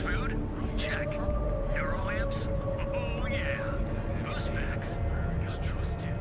Food? Check. Neural amps? Oh yeah. Who's Max? You'll trust him.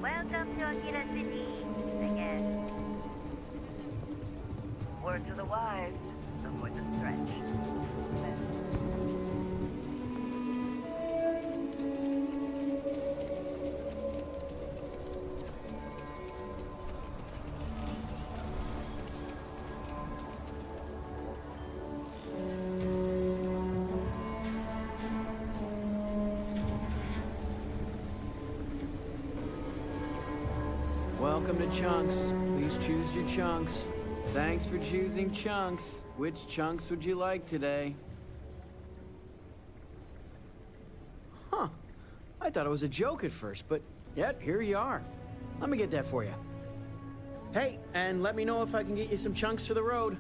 Welcome to Akira City, I guess. Word to the wise, avoid the stretch. Welcome to Chunks. Please choose your chunks. Thanks for choosing Chunks. Which chunks would you like today? Huh. I thought it was a joke at first, but yet, here you are. Let me get that for you. Hey, and let me know if I can get you some chunks for the road.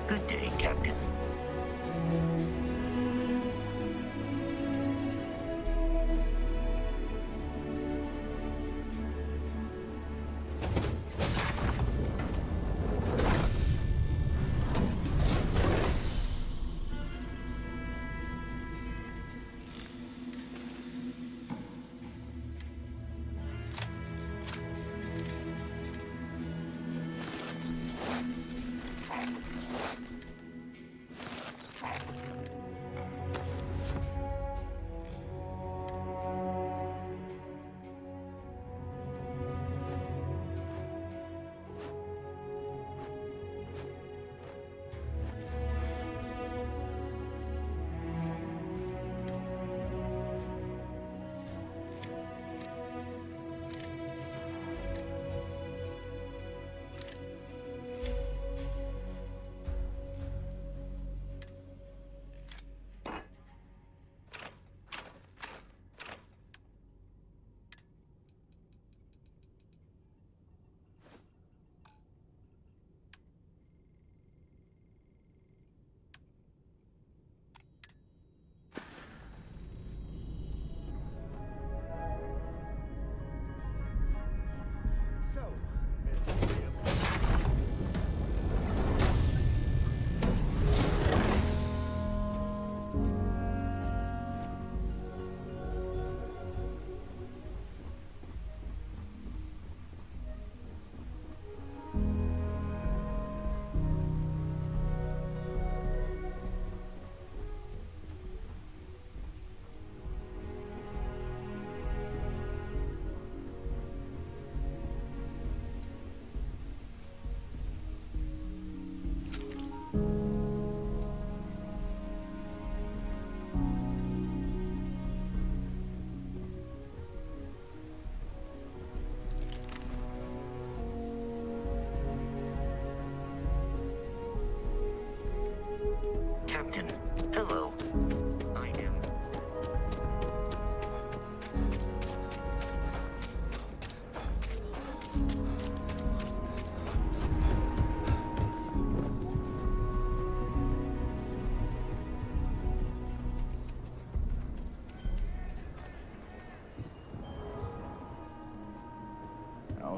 Good day, Captain.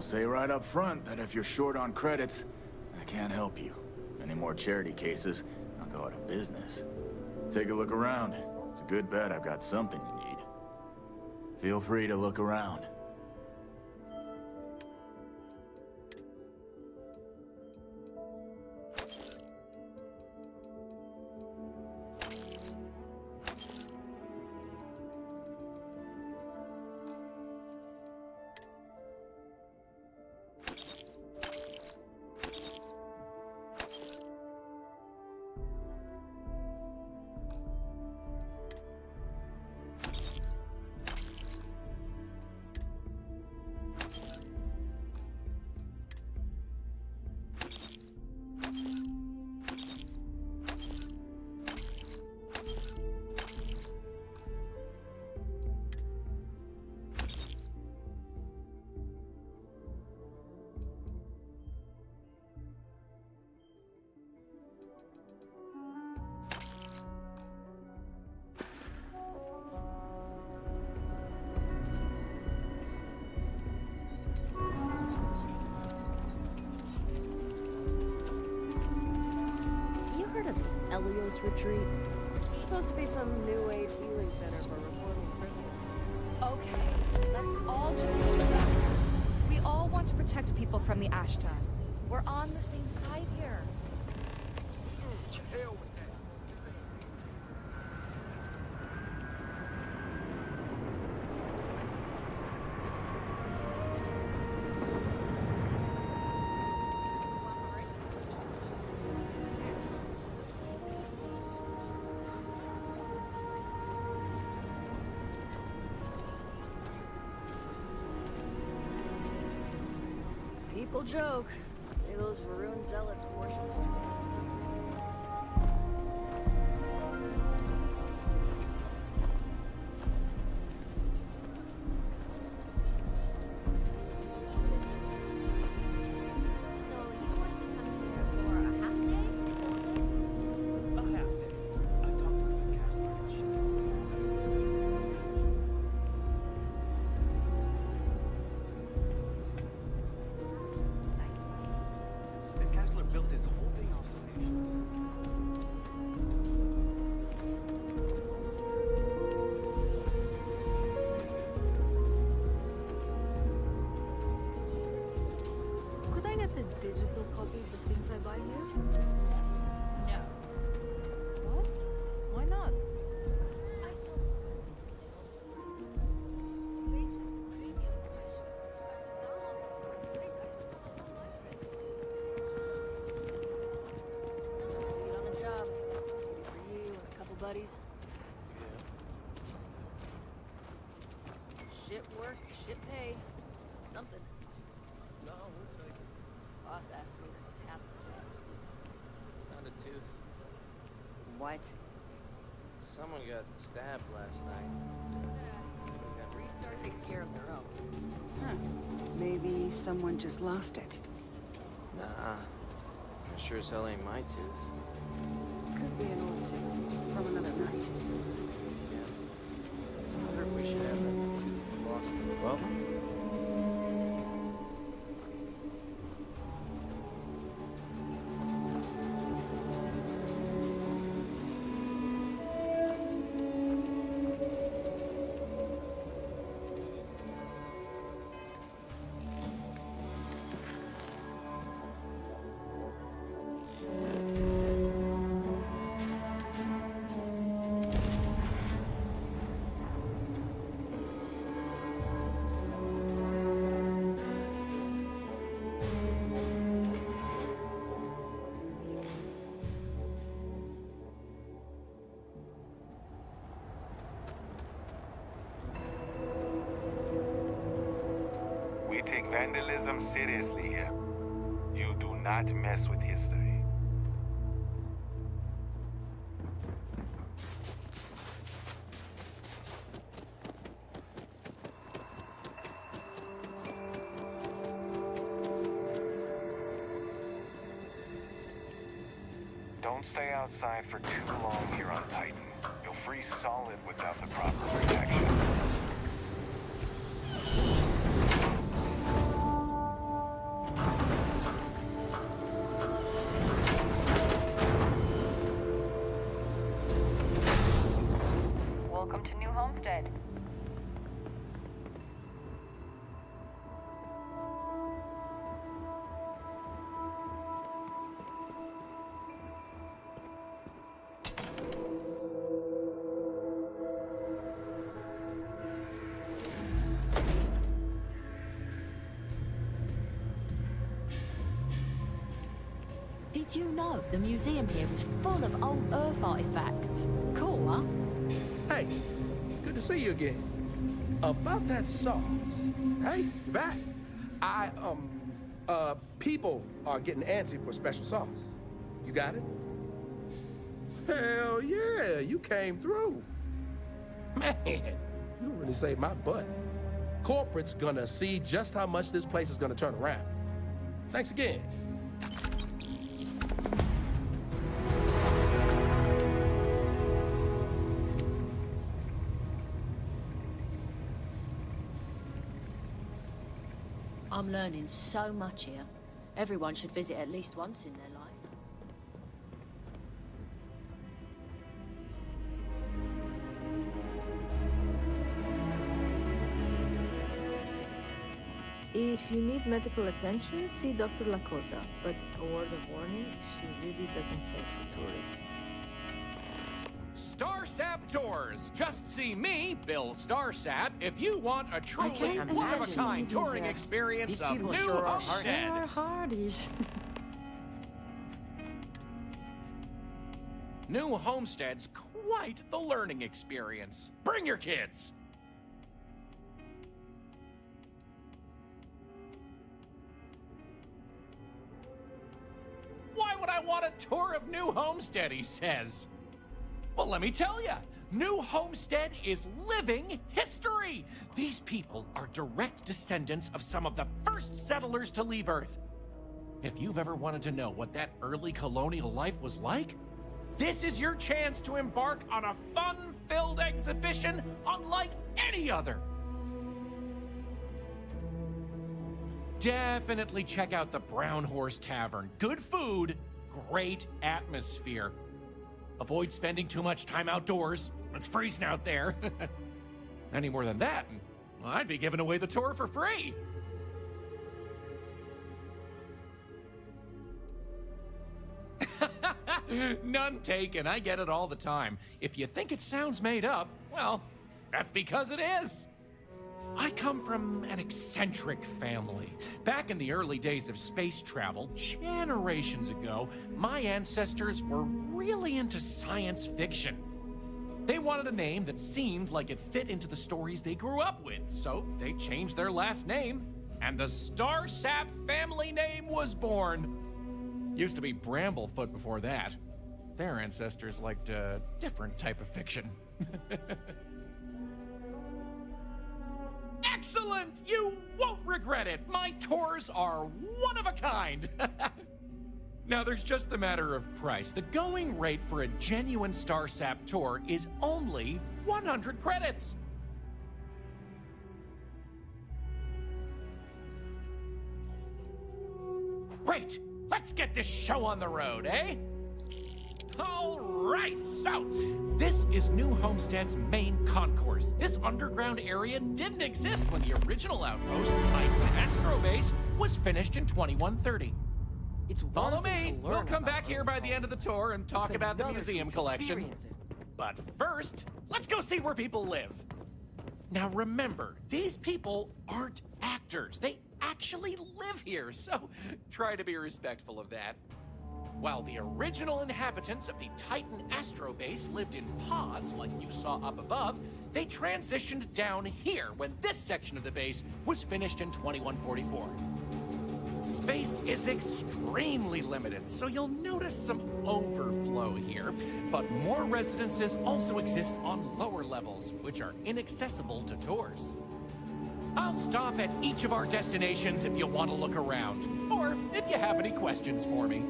say right up front that if you're short on credits, I can't help you. Any more charity cases, I'll go out of business. Take a look around. It's a good bet I've got something you need. Feel free to look around. Elio's retreat. Supposed to be some new age healing center for reforming criminals. Okay, let's all just take it back. We all want to protect people from the Ashta. We're on the same side here. People joke. Say those Varun zealots worships. Built this whole thing off donations. Could I get the digital copy of the things I buy here? No. What? Why not? Buddies. Shit work, shit pay. Something. No, we'll take it. Boss asked me to tap his asses. Found a tooth. What? Someone got stabbed last night. Freestar takes care of their own. Huh. Maybe someone just lost it. Nah. That sure as hell ain't my tooth. Could be an old tooth from another night. Yeah. I wonder if we should have lost it. Well, We take vandalism seriously here. You do not mess with history. Don't stay outside for too long here on Titan. You'll freeze solid without the proper protection. Welcome to New Homestead. Did you know the museum here is full of old Earth artifacts? Cool, huh? Hey, good to see you again. About that sauce. Hey, you back? People are getting antsy for special sauce. You got it? Hell yeah, you came through. Man, you really saved my butt. Corporate's gonna see just how much this place is gonna turn around. Thanks again. I'm learning so much here. Everyone should visit at least once in their life. If you need medical attention, see Dr. Lakota. But a word of warning, she really doesn't care for tourists. Starsap Tours. Just see me, Bill Starsap, if you want a truly one-of-a-kind touring experience of New Homestead. There are hardies. New Homestead's quite the learning experience. Bring your kids. Why would I want a tour of New Homestead, he says. Well, let me tell you, New Homestead is living history. These people are direct descendants of some of the first settlers to leave Earth. If you've ever wanted to know what that early colonial life was like, this is your chance to embark on a fun-filled exhibition unlike any other. Definitely check out the Brown Horse Tavern. Good food, great atmosphere. Avoid spending too much time outdoors. It's freezing out there. Any more than that, well, I'd be giving away the tour for free. None taken. I get it all the time. If you think it sounds made up, well, that's because it is. I come from an eccentric family. Back in the early days of space travel, generations ago, my ancestors were really into science fiction. They wanted a name that seemed like it fit into the stories they grew up with, so they changed their last name, and the Starsap family name was born. Used to be Bramblefoot before that. Their ancestors liked a different type of fiction. Excellent! You won't regret it! My tours are one of a kind! Now, there's just the matter of price. The going rate for a genuine Starsap tour is only 100 credits. Great! Let's get this show on the road, eh? All right, so this is New Homestead's main concourse. This underground area didn't exist when the original outpost, Titan Astro Base, was finished in 2130. Follow me. We'll come back here by the end of the tour and talk about the museum collection. But first, let's go see where people live. Now remember, these people aren't actors. They actually live here, so try to be respectful of that. While the original inhabitants of the Titan Astro Base lived in pods like you saw up above, they transitioned down here when this section of the base was finished in 2144. Space is extremely limited, so you'll notice some overflow here, but more residences also exist on lower levels, which are inaccessible to tours. I'll stop at each of our destinations if you want to look around, or if you have any questions for me.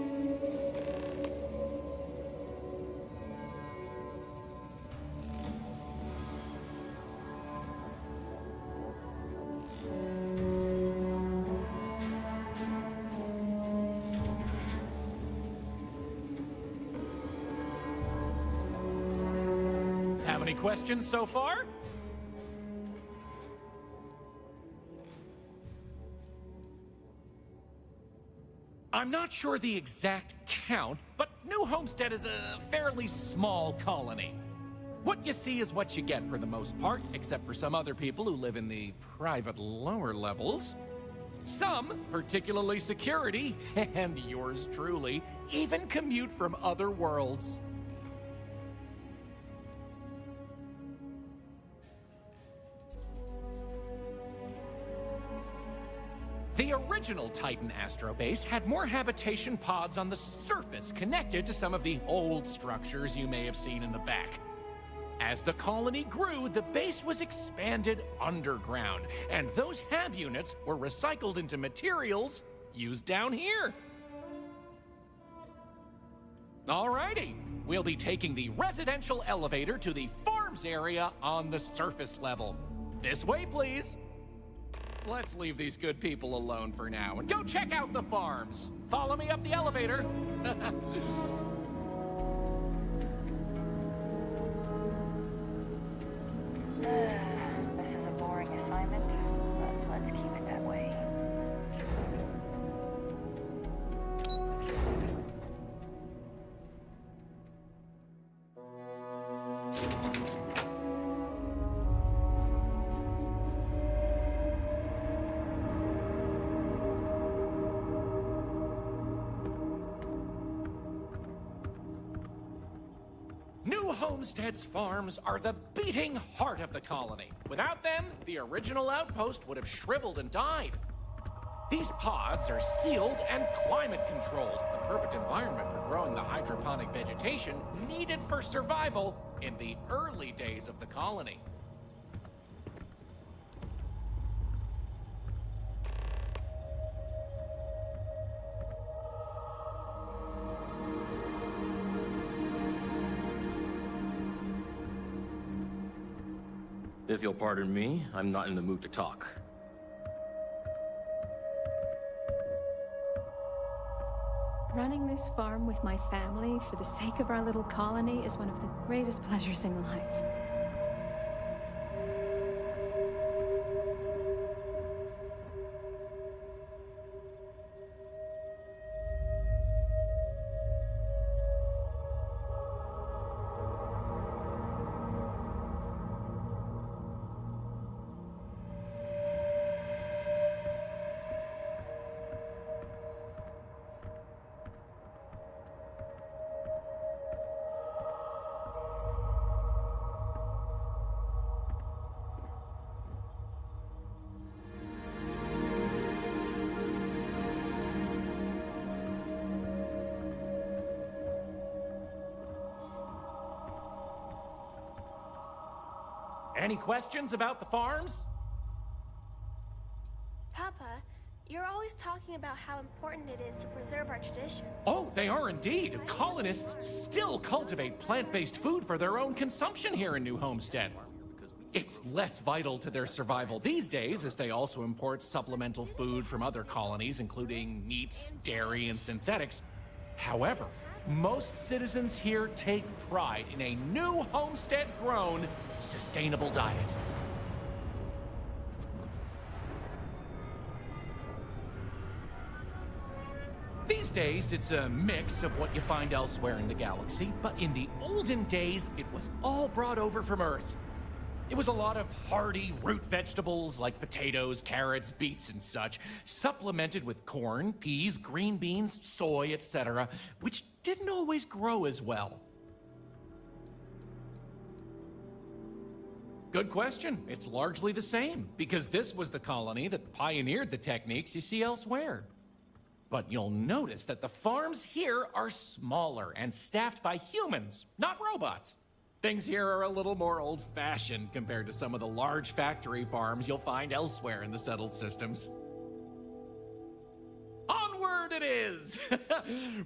any questions so far? I'm not sure the exact count, but New Homestead is a fairly small colony. What you see is what you get for the most part, except for some other people who live in the private lower levels. Some, particularly security, and yours truly, even commute from other worlds. The original Titan Astrobase had more habitation pods on the surface connected to some of the old structures you may have seen in the back. As the colony grew, the base was expanded underground, and those hab units were recycled into materials used down here. Alrighty, we'll be taking the residential elevator to the farms area on the surface level. This way, please. Let's leave these good people alone for now and go check out the farms. Follow me up the elevator. This is a boring assignment, but let's keep it that way. New Homestead's farms are the beating heart of the colony. Without them, the original outpost would have shriveled and died. These pods are sealed and climate controlled, the perfect environment for growing the hydroponic vegetation needed for survival in the early days of the colony. If you'll pardon me, I'm not in the mood to talk. Running this farm with my family for the sake of our little colony is one of the greatest pleasures in life. Any questions about the farms? Papa, you're always talking about how important it is to preserve our traditions. Oh, they are indeed. Colonists still cultivate plant-based food for their own consumption here in New Homestead. It's less vital to their survival these days, as they also import supplemental food from other colonies, including meats, dairy, and synthetics. However, most citizens here take pride in a New Homestead-grown, sustainable diet. These days, it's a mix of what you find elsewhere in the galaxy, but in the olden days, it was all brought over from Earth. It was a lot of hardy root vegetables like potatoes, carrots, beets, and such, supplemented with corn, peas, green beans, soy, etc., which didn't always grow as well. Good question. It's largely the same, because this was the colony that pioneered the techniques you see elsewhere. But you'll notice that the farms here are smaller and staffed by humans, not robots. Things here are a little more old-fashioned compared to some of the large factory farms you'll find elsewhere in the settled systems. Onward it is!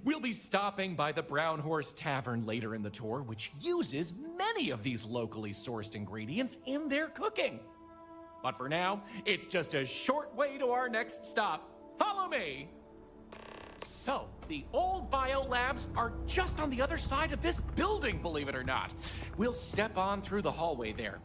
We'll be stopping by the Brown Horse Tavern later in the tour, which uses many of these locally sourced ingredients in their cooking. But for now, it's just a short way to our next stop. Follow me! So, The old biolabs are just on the other side of this building, believe it or not. We'll step on through the hallway there.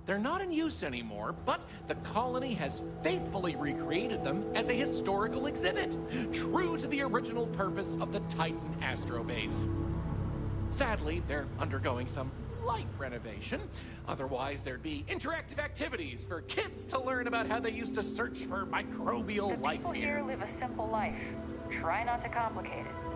They're not in use anymore, but the colony has faithfully recreated them as a historical exhibit, true to the original purpose of the Titan Astrobase. Sadly, they're undergoing some light renovation. Otherwise, there'd be interactive activities for kids to learn about how they used to search for microbial life People here. here live a simple life. Try not to complicate it.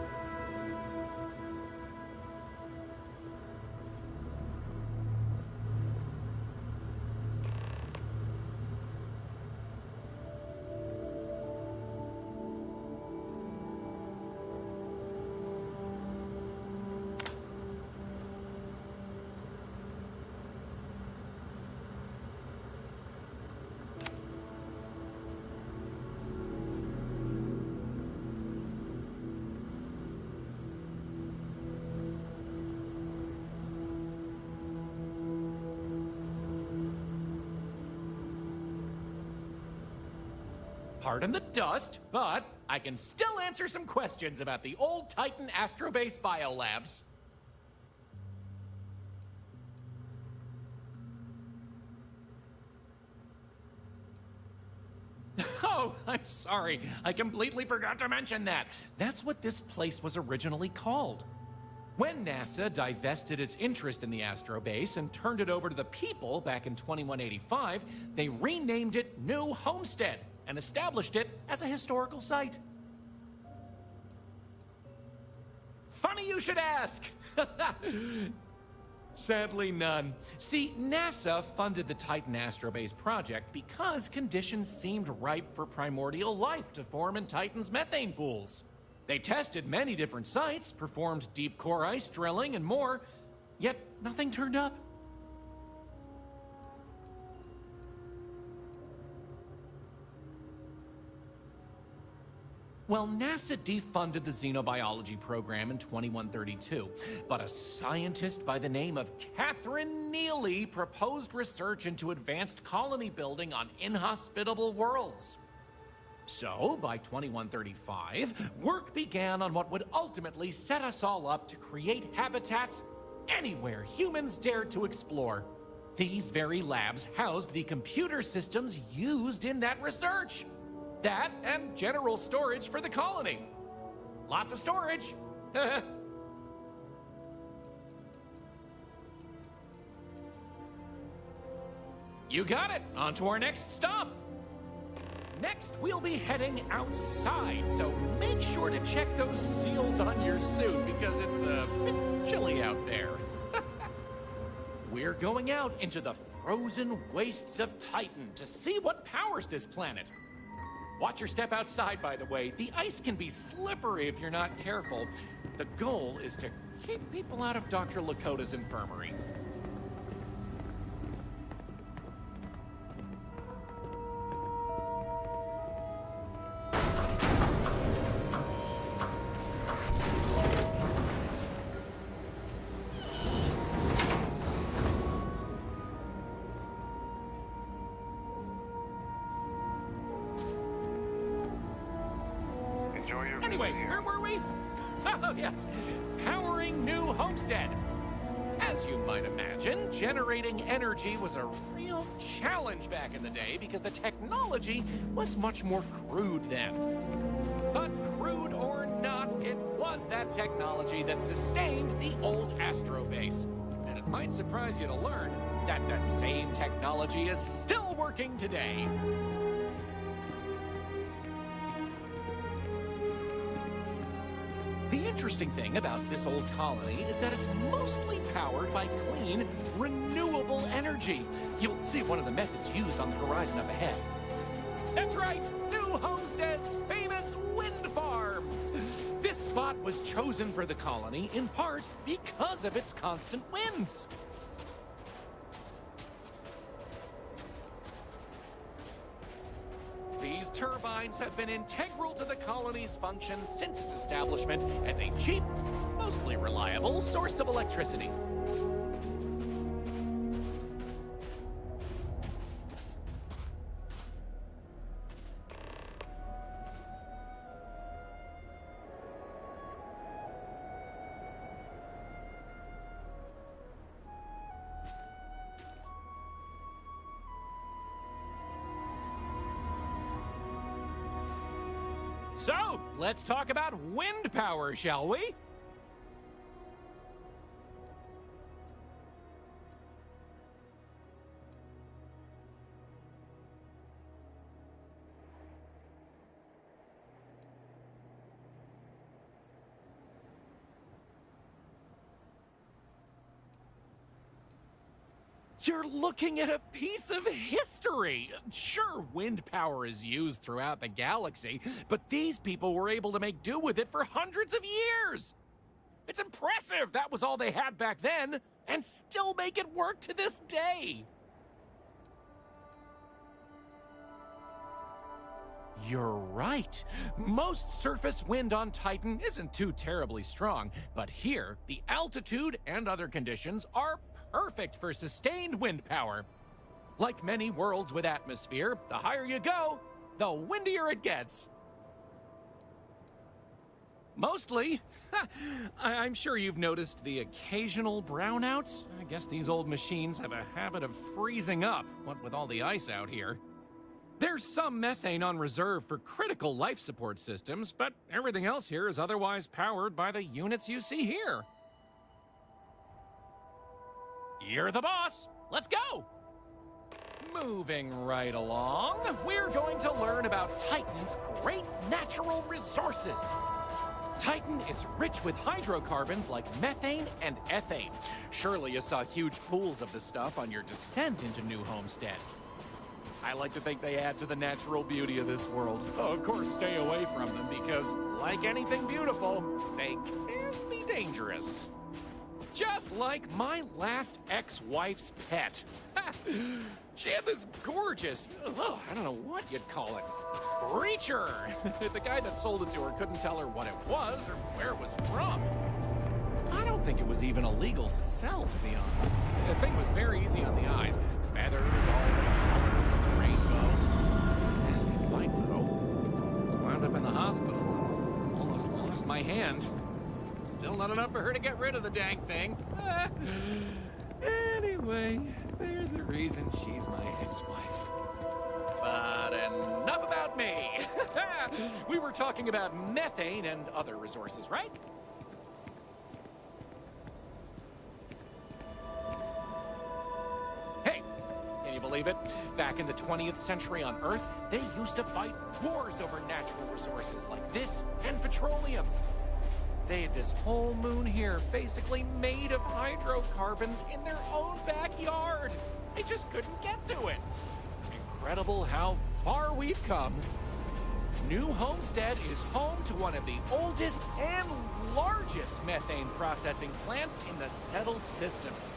Pardon the dust, but I can still answer some questions about the old Titan Astrobase biolabs. Oh, I'm sorry. I completely forgot to mention that. That's what this place was originally called. When NASA divested its interest in the Astrobase and turned it over to the people back in 2185, they renamed it New Homestead and established it as a historical site. Funny you should ask. Sadly, none. See, NASA funded the Titan Astrobase project because conditions seemed ripe for primordial life to form in Titan's methane pools. They tested many different sites, performed deep core ice drilling, and more, yet nothing turned up. Well, NASA defunded the xenobiology program in 2132, but a scientist by the name of Catherine Neely proposed research into advanced colony building on inhospitable worlds. So, by 2135, work began on what would ultimately set us all up to create habitats anywhere humans dared to explore. These very labs housed the computer systems used in that research. That and general storage for the colony. Lots of storage. You got it. On to our next stop. Next, we'll be heading outside, so make sure to check those seals on your suit because it's a bit chilly out there. We're going out into the frozen wastes of Titan to see what powers this planet. Watch your step outside, by the way. The ice can be slippery if you're not careful. The goal is to keep people out of Dr. Lakota's infirmary. Anyway, where were we? Oh, yes. Powering New Homestead. As you might imagine, generating energy was a real challenge back in the day because the technology was much more crude then. But crude or not, it was that technology that sustained the old Astrobase. And it might surprise you to learn that the same technology is still working today. The interesting thing about this old colony is that it's mostly powered by clean, renewable energy. You'll see one of the methods used on the horizon up ahead. That's right, New Homestead's famous wind farms. This spot was chosen for the colony in part because of its constant winds. These turbines have been integral to the colony's function since its establishment as a cheap, mostly reliable source of electricity. So, let's talk about wind power, shall we? You're looking at a piece of history. Sure, wind power is used throughout the galaxy, but these people were able to make do with it for hundreds of years. It's impressive that was all they had back then, and still make it work to this day. You're right. Most surface wind on Titan isn't too terribly strong, but here, the altitude and other conditions are perfect for sustained wind power. Like many worlds with atmosphere, the higher you go, the windier it gets. Mostly. I'm sure you've noticed the occasional brownouts. I guess these old machines have a habit of freezing up, what with all the ice out here. There's some methane on reserve for critical life support systems, but everything else here is otherwise powered by the units you see here. You're the boss. Let's go. Moving right along, we're going to learn about Titan's great natural resources. Titan is rich with hydrocarbons like methane and ethane. Surely you saw huge pools of the stuff on your descent into New Homestead. I like to think they add to the natural beauty of this world. Of course, stay away from them because, like anything beautiful, they can be dangerous. Just like my last ex-wife's pet. She had this gorgeous, I don't know what you'd call it, creature. The guy that sold it to her couldn't tell her what it was or where it was from. I don't think it was even a legal sell, to be honest. The thing was very easy on the eyes. Feathers, all the colors of the rainbow. Nasty bite, though. Wound up in the hospital. Almost lost my hand. Still not enough for her to get rid of the dang thing. Anyway, there's a reason she's my ex-wife. But enough about me. We were talking about methane and other resources, right? Hey, can you believe it? Back in the 20th century on Earth, they used to fight wars over natural resources like this and petroleum. They had this whole moon here, basically made of hydrocarbons in their own backyard. They just couldn't get to it. Incredible how far we've come. New Homestead is home to one of the oldest and largest methane processing plants in the settled systems.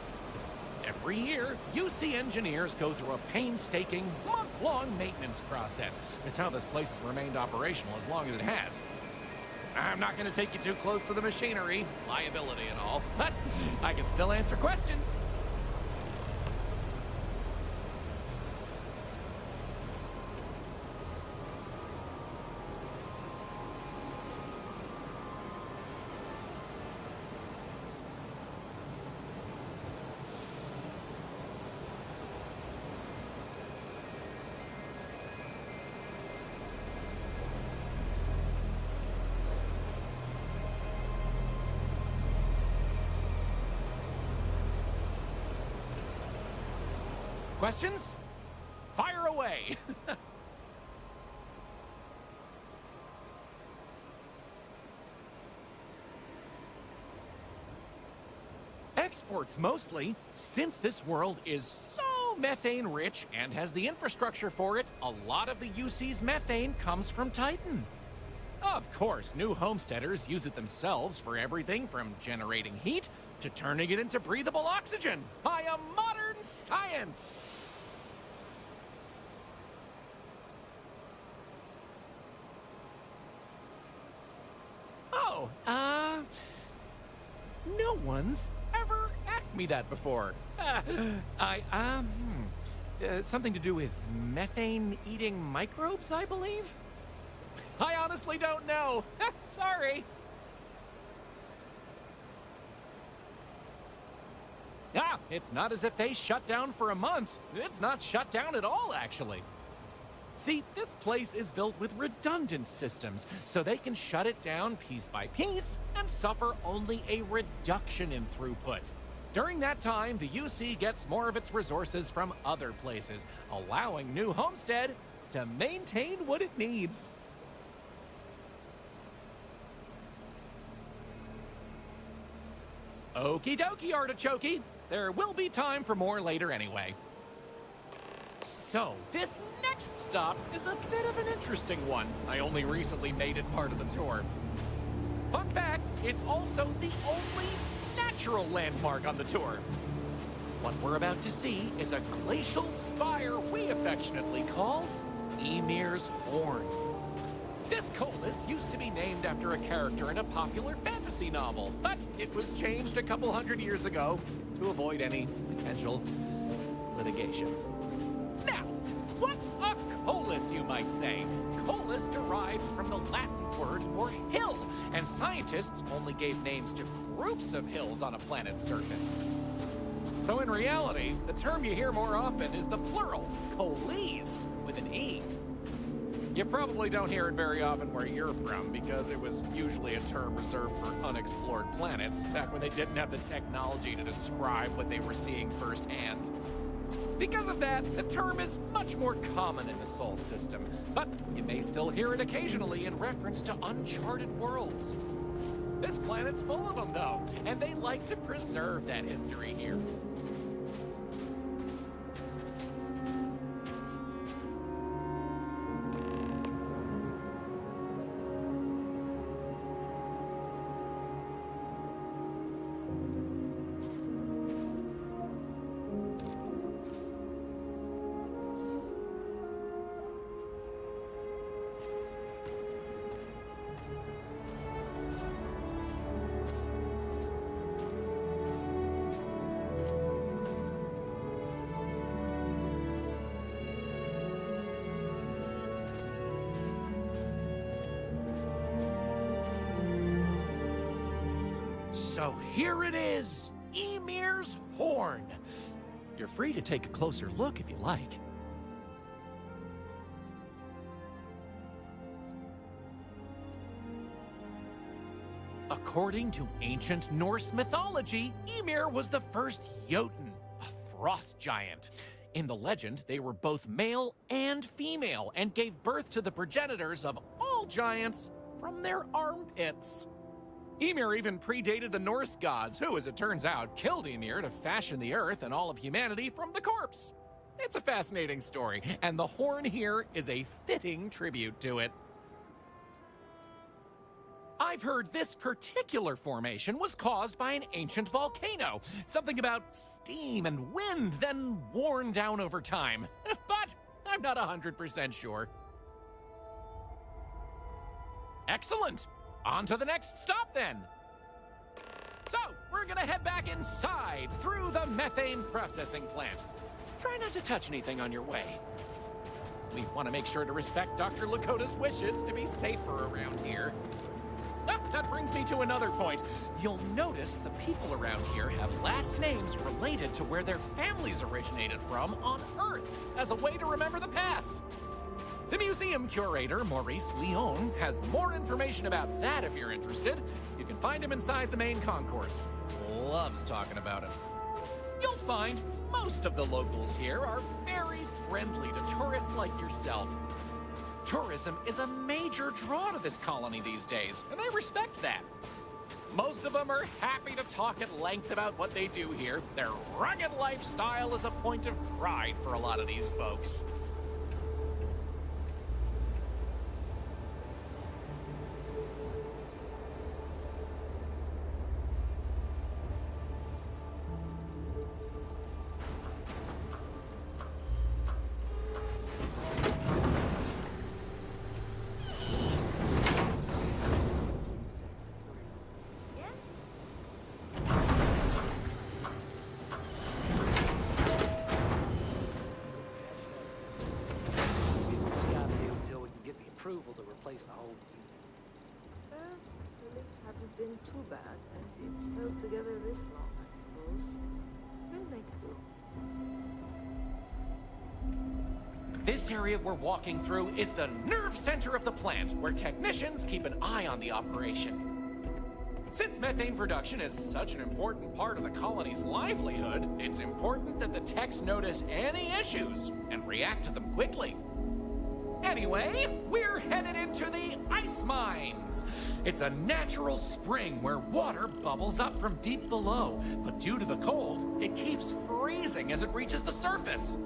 Every year, UC engineers go through a painstaking, month-long maintenance process. It's how this place has remained operational as long as it has. I'm not going to take you too close to the machinery, liability and all, but I can still answer questions. Questions? Fire away! Exports mostly, since this world is so methane-rich and has the infrastructure for it, a lot of the UC's methane comes from Titan. Of course, new homesteaders use it themselves for everything from generating heat to turning it into breathable oxygen by a modern science. Oh, no one's ever asked me that before. Something to do with methane-eating microbes, I believe? I honestly don't know. Sorry. It's not as if they shut down for a month. It's not shut down at all, actually. See, this place is built with redundant systems, so they can shut it down piece by piece and suffer only a reduction in throughput. During that time, the UC gets more of its resources from other places, allowing New Homestead to maintain what it needs. Okie dokie, artichoke. There will be time for more later anyway. So, this next stop is a bit of an interesting one. I only recently made it part of the tour. Fun fact, it's also the only natural landmark on the tour. What we're about to see is a glacial spire we affectionately call Ymir's Horn. This colus used to be named after a character in a popular fantasy novel, but it was changed a couple hundred years ago to avoid any potential litigation. Now, what's a colus, you might say? Colus derives from the Latin word for hill, and scientists only gave names to groups of hills on a planet's surface. So in reality, the term you hear more often is the plural, coles, with an E. You probably don't hear it very often where you're from, because it was usually a term reserved for unexplored planets, back when they didn't have the technology to describe what they were seeing firsthand. Because of that, the term is much more common in the Sol system, but you may still hear it occasionally in reference to uncharted worlds. This planet's full of them, though, and they like to preserve that history here. So here it is, Ymir's Horn. You're free to take a closer look if you like. According to ancient Norse mythology, Ymir was the first Jotun, a frost giant. In the legend, they were both male and female and gave birth to the progenitors of all giants from their armpits. Ymir even predated the Norse gods, who, as it turns out, killed Ymir to fashion the earth and all of humanity from the corpse. It's a fascinating story, and the horn here is a fitting tribute to it. I've heard this particular formation was caused by an ancient volcano. Something about steam and wind, then worn down over time. But I'm not 100% sure. Excellent! On to the next stop, then. So, we're gonna head back inside through the methane processing plant. Try not to touch anything on your way. We want to make sure to respect Dr. Lakota's wishes to be safer around here. Ah, that brings me to another point. You'll notice the people around here have last names related to where their families originated from on Earth, as a way to remember the past. The museum curator, Maurice Leon, has more information about that if you're interested. You can find him inside the main concourse. Loves talking about it. You'll find most of the locals here are very friendly to tourists like yourself. Tourism is a major draw to this colony these days, and they respect that. Most of them are happy to talk at length about what they do here. Their rugged lifestyle is a point of pride for a lot of these folks. Approval to replace the whole unit. The leaks haven't been too bad, and it's held together this long, I suppose. We'll make do. This area we're walking through is the nerve center of the plant, where technicians keep an eye on the operation. Since methane production is such an important part of the colony's livelihood, it's important that the techs notice any issues and react to them quickly. Anyway, we're headed into the ice mines. It's a natural spring where water bubbles up from deep below, but due to the cold, it keeps freezing as it reaches the surface.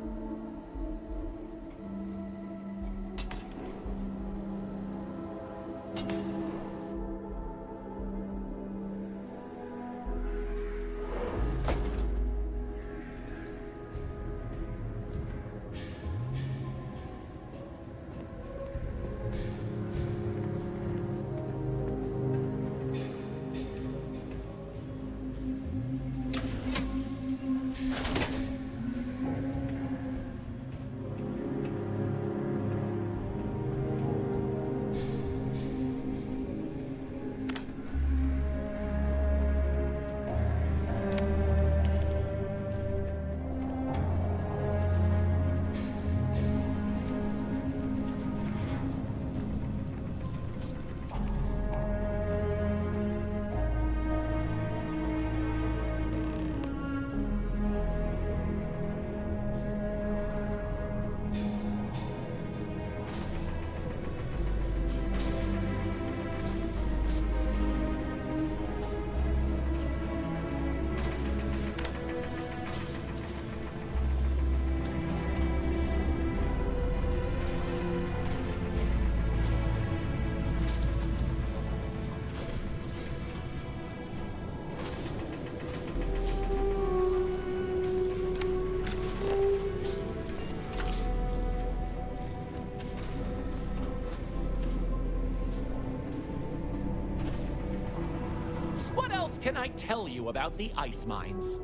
What else can I tell you about the ice mines?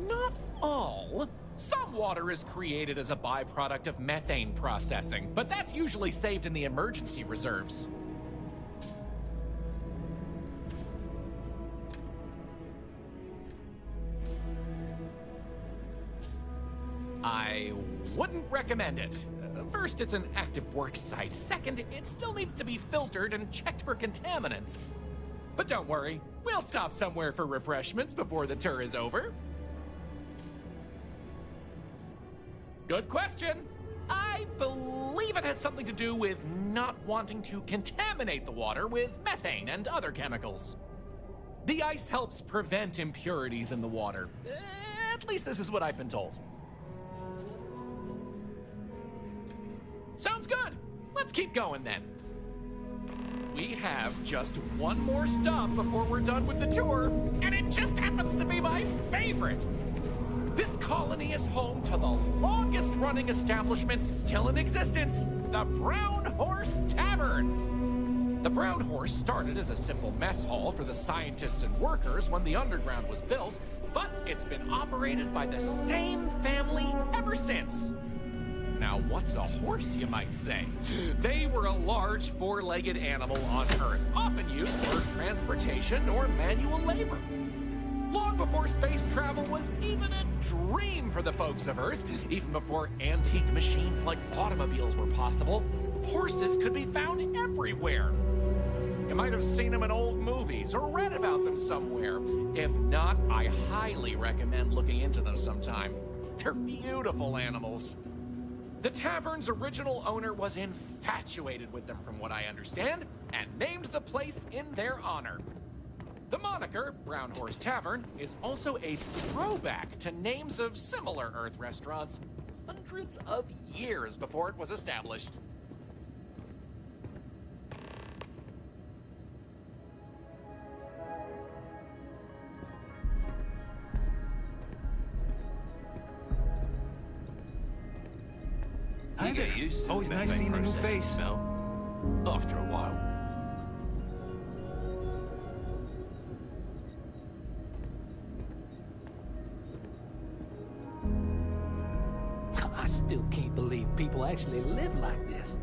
Not all. Some water is created as a byproduct of methane processing, but that's usually saved in the emergency reserves. I wouldn't recommend it. First, it's an active work site. Second, it still needs to be filtered and checked for contaminants. But don't worry, we'll stop somewhere for refreshments before the tour is over. Good question. I believe it has something to do with not wanting to contaminate the water with methane and other chemicals. The ice helps prevent impurities in the water. At least this is what I've been told. Sounds good. Let's keep going then. We have just one more stop before we're done with the tour, and it just happens to be my favorite. This colony is home to the longest-running establishment still in existence, the Brown Horse Tavern. The Brown Horse started as a simple mess hall for the scientists and workers when the underground was built, but it's been operated by the same family ever since. Now, what's a horse, you might say? They were a large four-legged animal on Earth, often used for transportation or manual labor. Long before space travel was even a dream for the folks of Earth, even before antique machines like automobiles were possible, horses could be found everywhere. You might have seen them in old movies or read about them somewhere. If not, I highly recommend looking into them sometime. They're beautiful animals. The tavern's original owner was infatuated with them, from what I understand, and named the place in their honor. The moniker, Brown Horse Tavern, is also a throwback to names of similar Earth restaurants hundreds of years before it was established. You get used to Always the nice methane seeing a new processing face. smell. After a while. I still can't believe people actually live like this.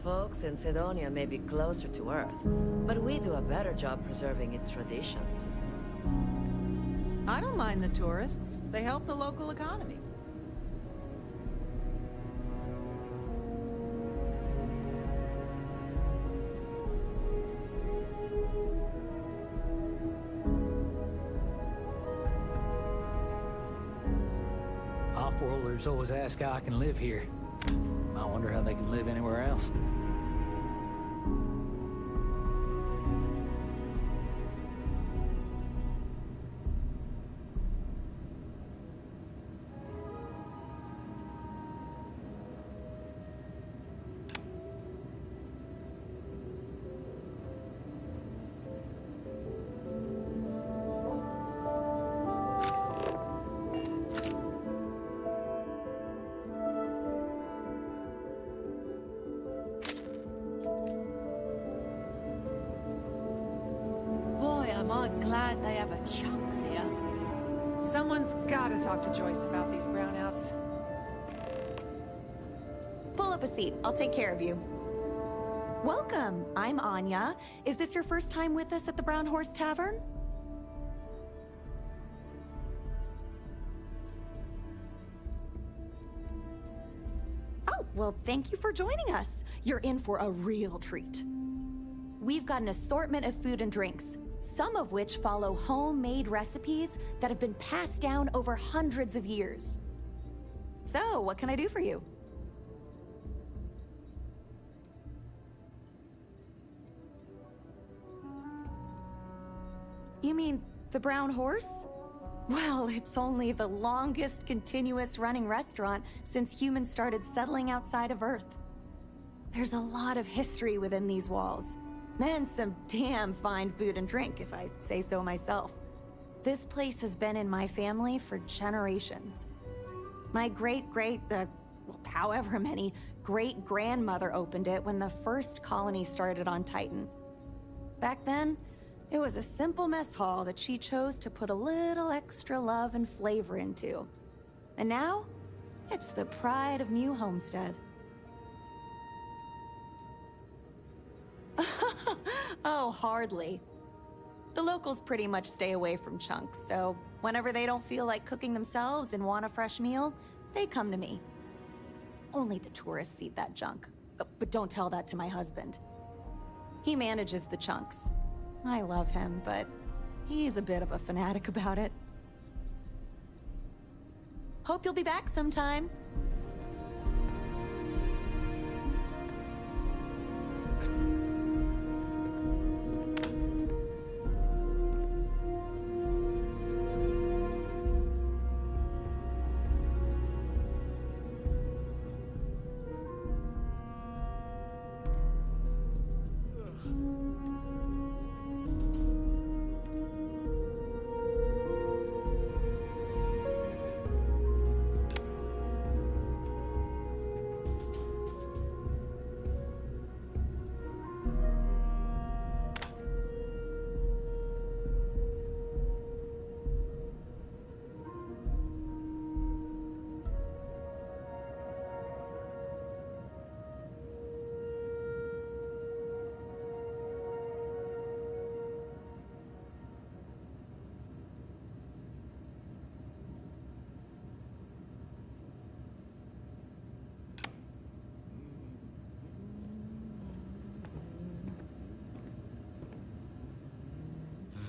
folks in Sidonia may be closer to Earth, but we do a better job preserving its traditions. I don't mind the tourists. They help the local economy. Off-worlders always ask how I can live here. I wonder how they can live anywhere else. Am I glad they have a chunks here. Someone's gotta talk to Joyce about these brownouts. Pull up a seat. I'll take care of you. Welcome. I'm Anya. Is this your first time with us at the Brown Horse Tavern? Oh, well, thank you for joining us. You're in for a real treat. We've got an assortment of food and drinks, some of which follow homemade recipes that have been passed down over hundreds of years. So, what can I do for you? You mean the Brown Horse? Well, it's only the longest continuous running restaurant since humans started settling outside of Earth. There's a lot of history within these walls. And some damn fine food and drink, if I say so myself. This place has been in my family for generations. My however many, great-grandmother opened it when the first colony started on Titan. Back then, it was a simple mess hall that she chose to put a little extra love and flavor into. And now, it's the pride of New Homestead. Oh, hardly. The locals pretty much stay away from chunks, so whenever they don't feel like cooking themselves and want a fresh meal, they come to me. Only the tourists eat that junk. But don't tell that to my husband. He manages the chunks. I love him, but he's a bit of a fanatic about it. Hope you'll be back sometime.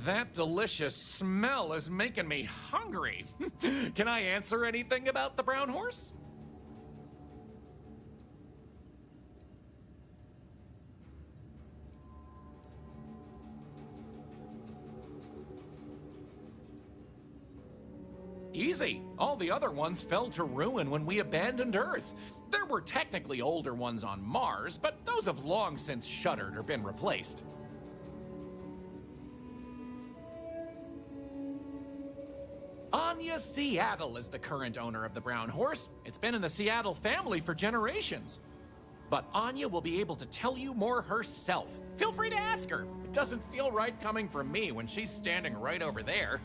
That delicious smell is making me hungry. Can I answer anything about the Brown Horse? Easy. All the other ones fell to ruin when we abandoned Earth. There were technically older ones on Mars, but those have long since shuttered or been replaced. Anya Seattle is the current owner of the Brown Horse. It's been in the Seattle family for generations. But Anya will be able to tell you more herself. Feel free to ask her. It doesn't feel right coming from me when she's standing right over there.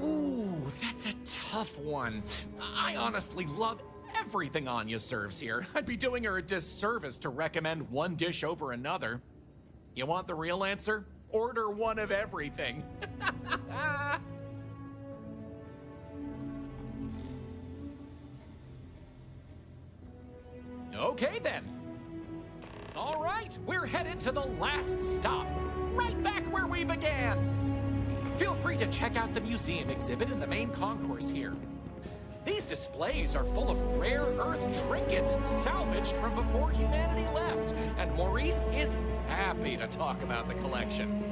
Ooh, that's a tough one. I honestly love everything Anya serves here. I'd be doing her a disservice to recommend one dish over another. You want the real answer? Order one of everything. Okay then. All right, we're headed to the last stop, right back where we began. Feel free to check out the museum exhibit in the main concourse here. These displays are full of rare earth trinkets salvaged from before humanity left, and Maurice is happy to talk about the collection.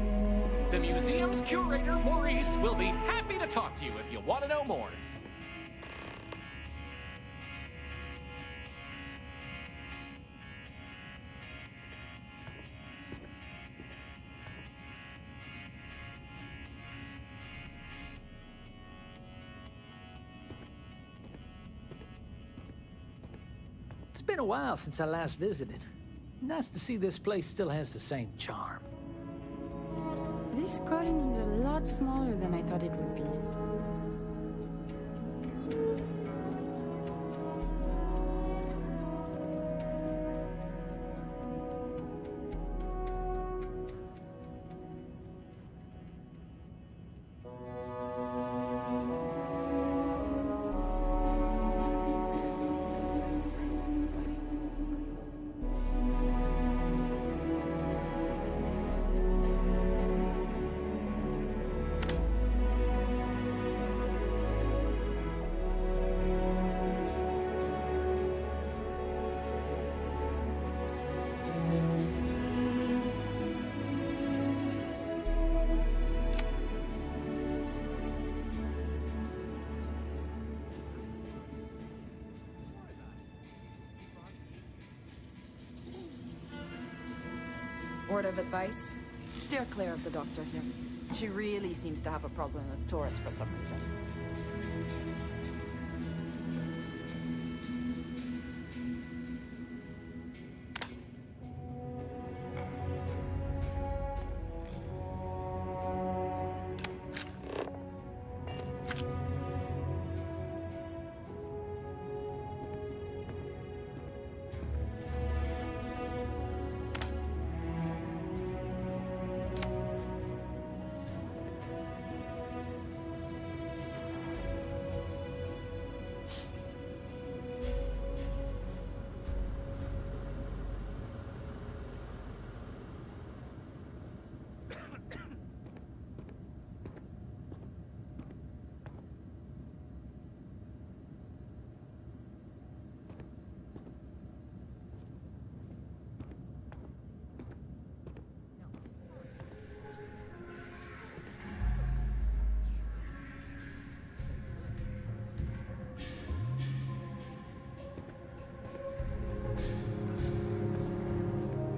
The museum's curator, Maurice, will be happy to talk to you if you want to know more. It's been a while since I last visited. Nice to see this place still has the same charm. This colony is a lot smaller than I thought it would be. Word of advice? Steer clear of the doctor here. She really seems to have a problem with tourists for some reason.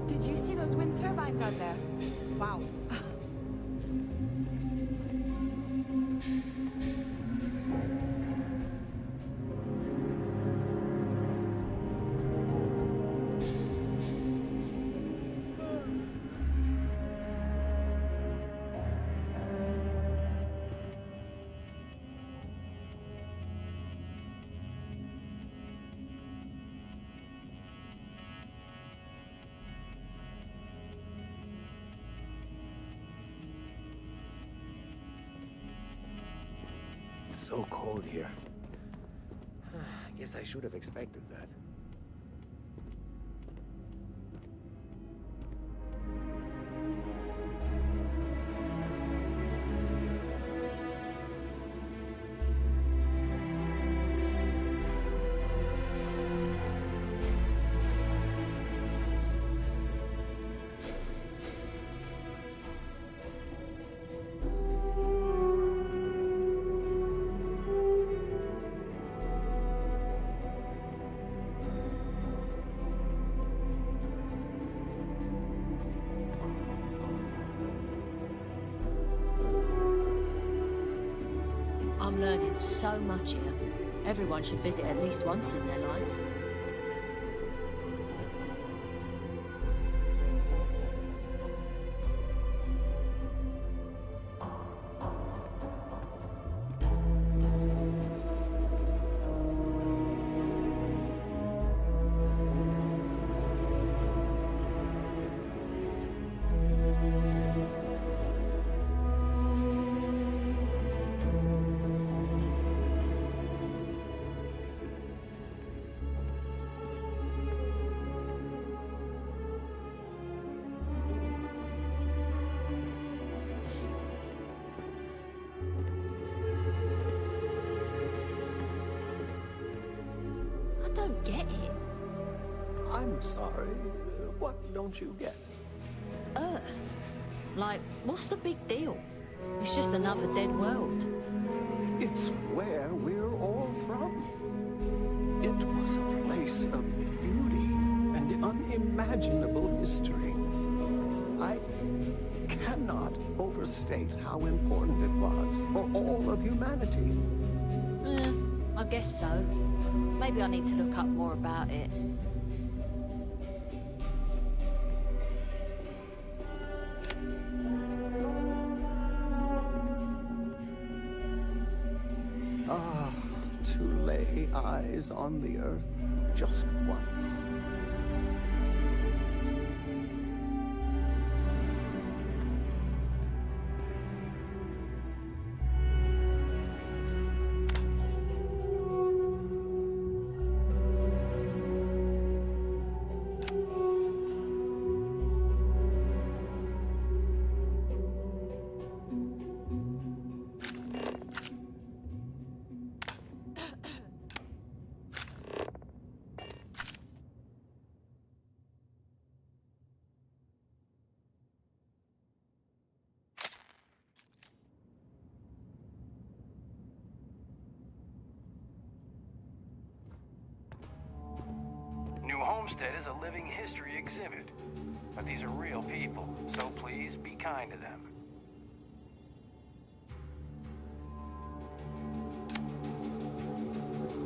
Did you see those wind turbines out there? Wow. So cold here. I guess I should have expected that. I'm learning so much here. Everyone should visit at least once in their life. don't get it. I'm sorry. What don't you get? Earth. Like, what's the big deal? It's just another dead world. It's where we're all from. It was a place of beauty and unimaginable history. I cannot overstate how important it was for all of humanity. I guess so. Maybe I need to look up more about it. Ah, to lay eyes on the earth just once. New Homestead is a living history exhibit. But these are real people, so please be kind to them.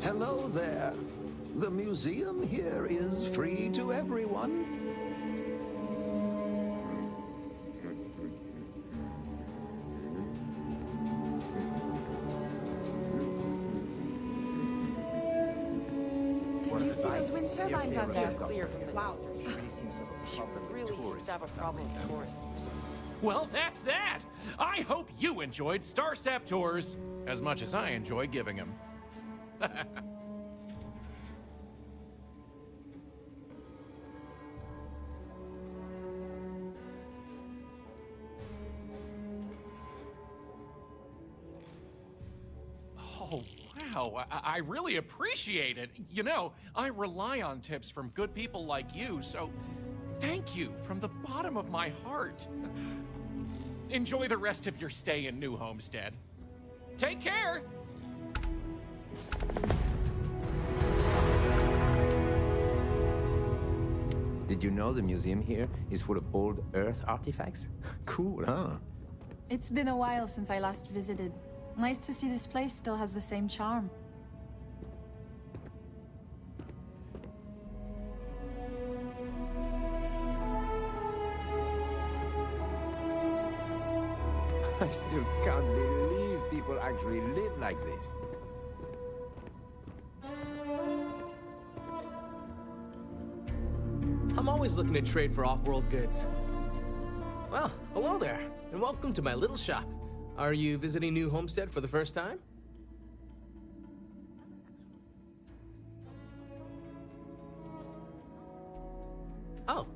Hello there. The museum here is free to everyone. Did you see those wind turbines out there? Wow. Really seems to have a problem with tourists. Well, that's that! I hope you enjoyed Starsap tours as much as I enjoy giving them. Oh, wow. I really appreciate it. You know, I rely on tips from good people like you, so thank you from the bottom of my heart. Enjoy the rest of your stay in New Homestead. Take care! Did you know the museum here is full of old Earth artifacts? Cool, huh? It's been a while since I last visited. Nice to see this place still has the same charm. I still can't believe people actually live like this. I'm always looking to trade for off-world goods. Well, hello there, and welcome to my little shop. Are you visiting New Homestead for the first time? Oh,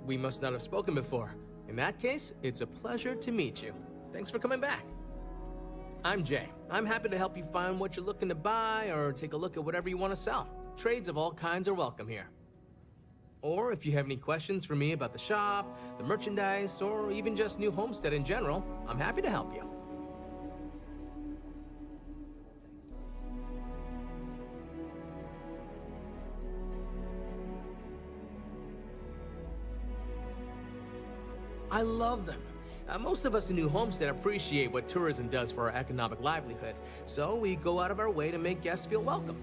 we must not have spoken before. In that case, it's a pleasure to meet you. Thanks for coming back. I'm Jay. I'm happy to help you find what you're looking to buy or take a look at whatever you want to sell. Trades of all kinds are welcome here. Or if you have any questions for me about the shop, the merchandise, or even just New Homestead in general, I'm happy to help you. I love them. Most of us in New Homestead appreciate what tourism does for our economic livelihood, so we go out of our way to make guests feel welcome.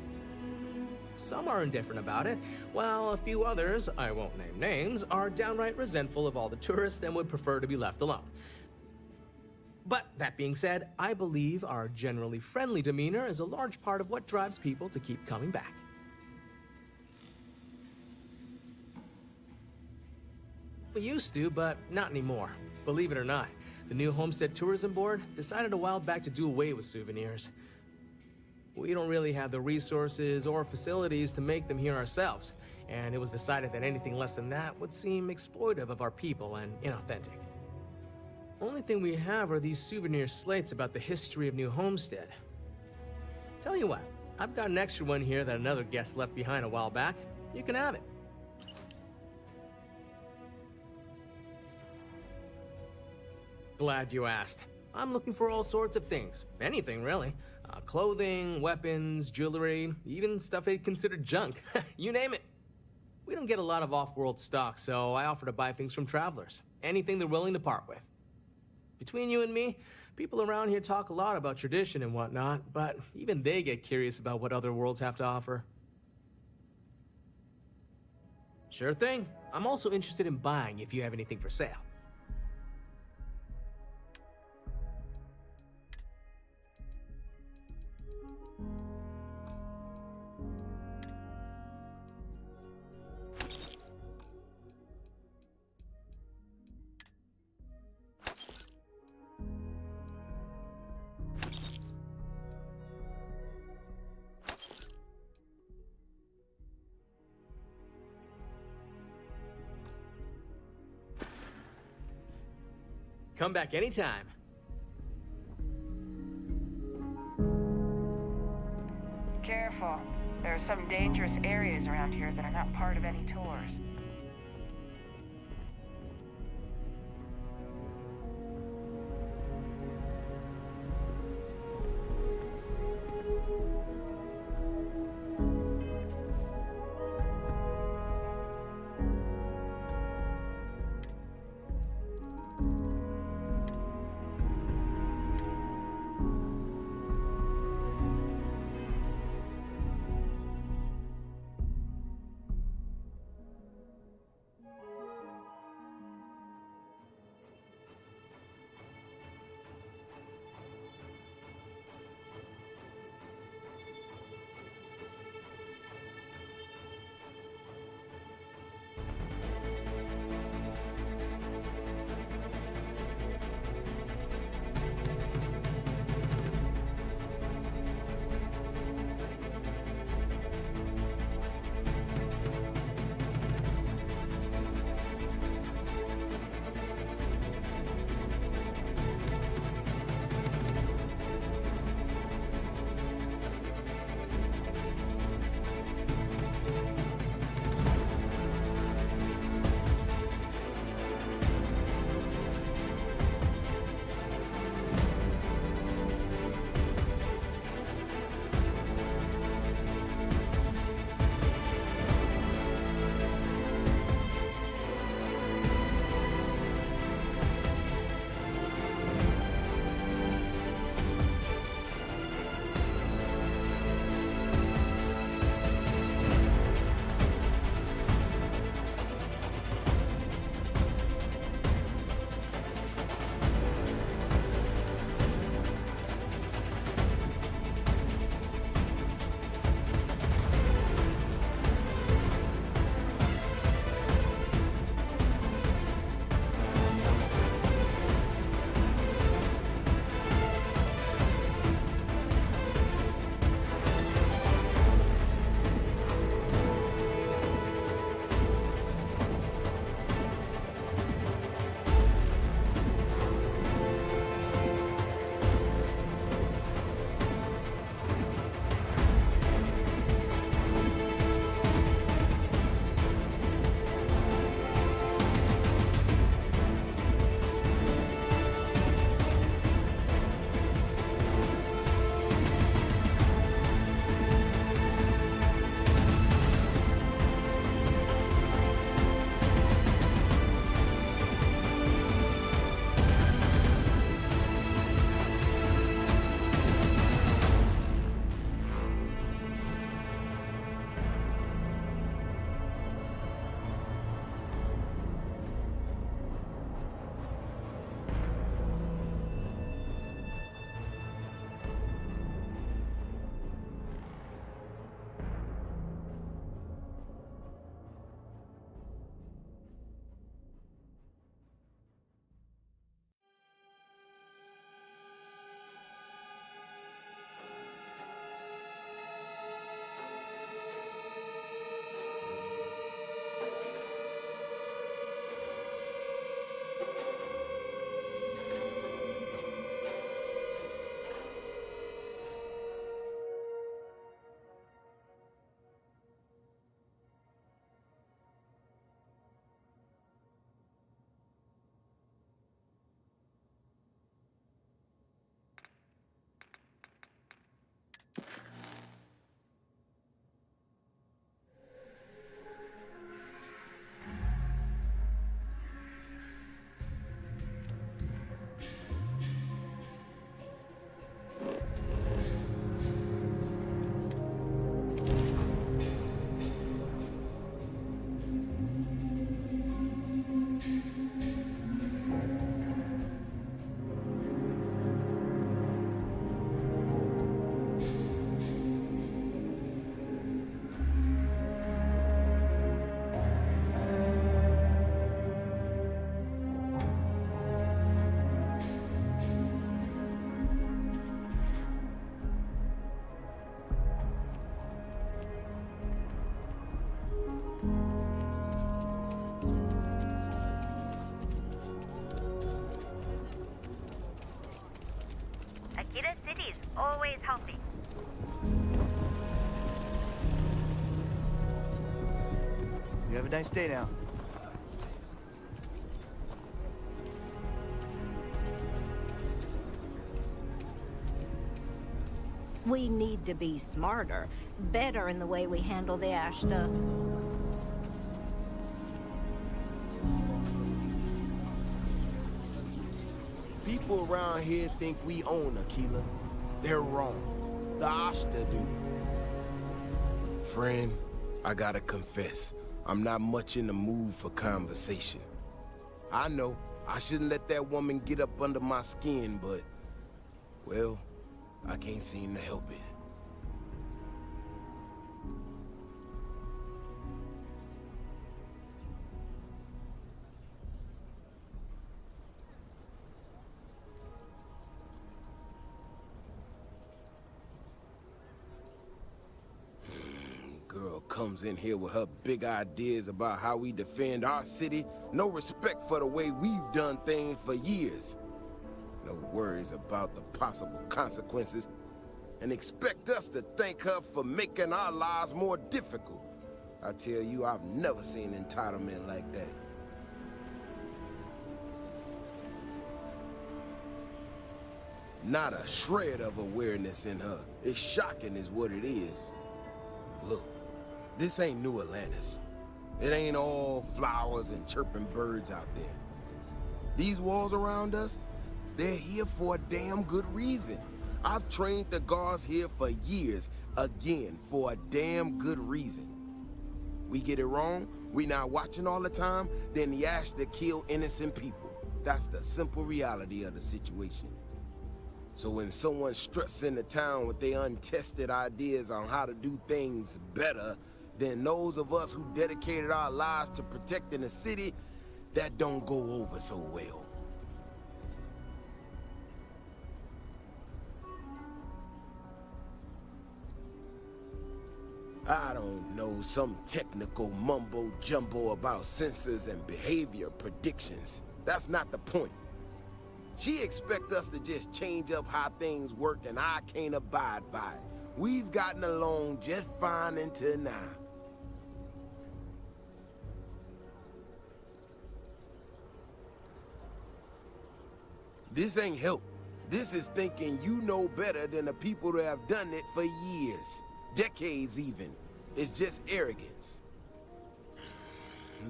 Some are indifferent about it, while a few others, I won't name names, are downright resentful of all the tourists and would prefer to be left alone. But that being said, I believe our generally friendly demeanor is a large part of what drives people to keep coming back. We used to, but not anymore. Believe it or not, the New Homestead Tourism Board decided a while back to do away with souvenirs. We don't really have the resources or facilities to make them here ourselves, and it was decided that anything less than that would seem exploitive of our people and inauthentic. Only thing we have are these souvenir slates about the history of New Homestead. Tell you what, I've got an extra one here that another guest left behind a while back. You can have it. Glad you asked. I'm looking for all sorts of things. Anything, really. Clothing, weapons, jewelry, even stuff they consider junk. You name it. We don't get a lot of off-world stock, so I offer to buy things from travelers. Anything they're willing to part with. Between you and me, people around here talk a lot about tradition and whatnot, but even they get curious about what other worlds have to offer. Sure thing. I'm also interested in buying if you have anything for sale. Come back anytime. Careful. There are some dangerous areas around here that are not part of any tours. You have a nice day now. We need to be smarter, better in the way we handle the Ashta. People around here think we own Aquila. They're wrong. The Ashta do. Friend, I gotta confess, I'm not much in the mood for conversation. I know, I shouldn't let that woman get up under my skin, but, well, I can't seem to help it. Girl comes in here with her big ideas about how we defend our city. No respect for the way we've done things for years. No worries about the possible consequences. And expect us to thank her for making our lives more difficult. I tell you, I've never seen entitlement like that. Not a shred of awareness in her. It's shocking is what it is. Look. This ain't New Atlantis. It ain't all flowers and chirping birds out there. These walls around us, they're here for a damn good reason. I've trained the guards here for years, again, for a damn good reason. We get it wrong, we not watching all the time, then the Ashta kill innocent people. That's the simple reality of the situation. So when someone struts into town with their untested ideas on how to do things better, then those of us who dedicated our lives to protecting the city, that don't go over so well. I don't know, some technical mumbo-jumbo about sensors and behavior predictions. That's not the point. She expects us to just change up how things work, and I can't abide by it. We've gotten along just fine until now. This ain't help. This is thinking you know better than the people that have done it for years. Decades even. It's just arrogance.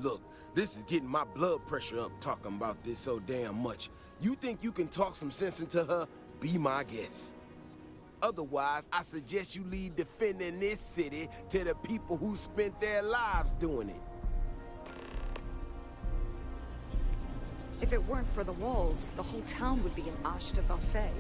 Look, this is getting my blood pressure up talking about this so damn much. You think you can talk some sense into her? Be my guest. Otherwise, I suggest you leave defending this city to the people who spent their lives doing it. If it weren't for the walls, the whole town would be an Ashta buffet.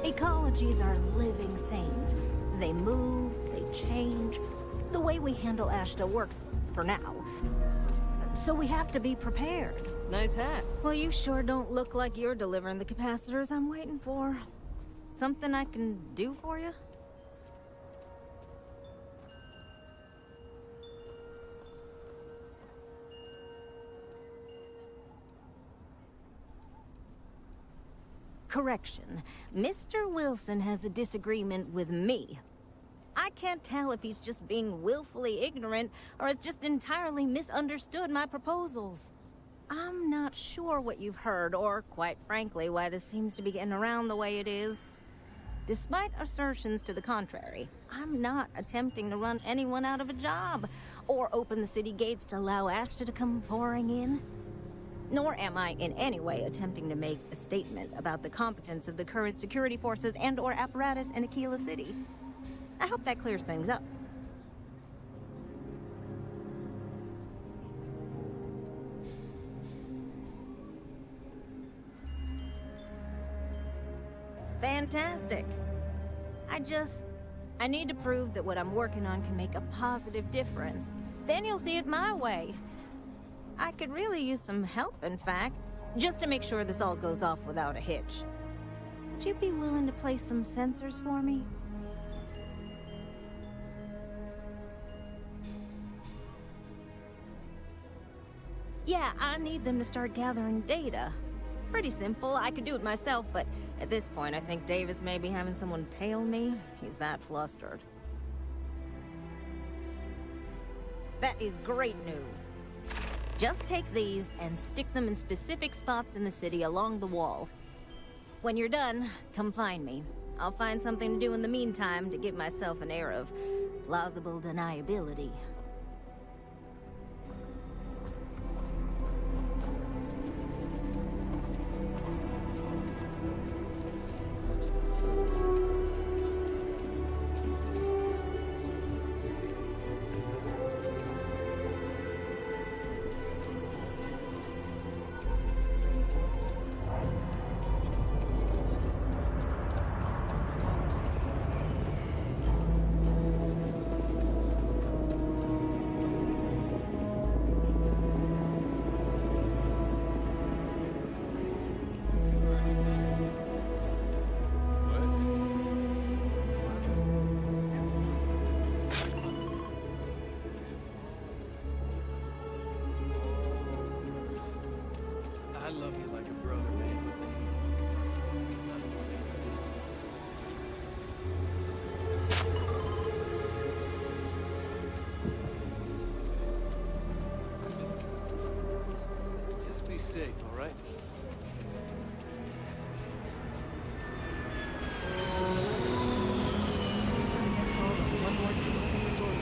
Ecologies are living things. They move, they change. The way we handle Ashta works for now. So we have to be prepared. Nice hat. Well, you sure don't look like you're delivering the capacitors I'm waiting for. Something I can do for you? Correction. Mr. Wilson has a disagreement with me. I can't tell if he's just being willfully ignorant or has just entirely misunderstood my proposals. I'm not sure what you've heard or, quite frankly, why this seems to be getting around the way it is. Despite assertions to the contrary, I'm not attempting to run anyone out of a job or open the city gates to allow Ashta to come pouring in. Nor am I in any way attempting to make a statement about the competence of the current security forces and/or apparatus in Aquila City. I hope that clears things up. Fantastic. I need to prove that what I'm working on can make a positive difference. Then you'll see it my way. I could really use some help, in fact, just to make sure this all goes off without a hitch. Would you be willing to place some sensors for me? Yeah, I need them to start gathering data. Pretty simple, I could do it myself, but at this point I think Davis may be having someone tail me. He's that flustered. That is great news. Just take these and stick them in specific spots in the city along the wall. When you're done, come find me. I'll find something to do in the meantime to give myself an air of plausible deniability. I love you like a brother, man. Just be safe, all right? One more genetic sword.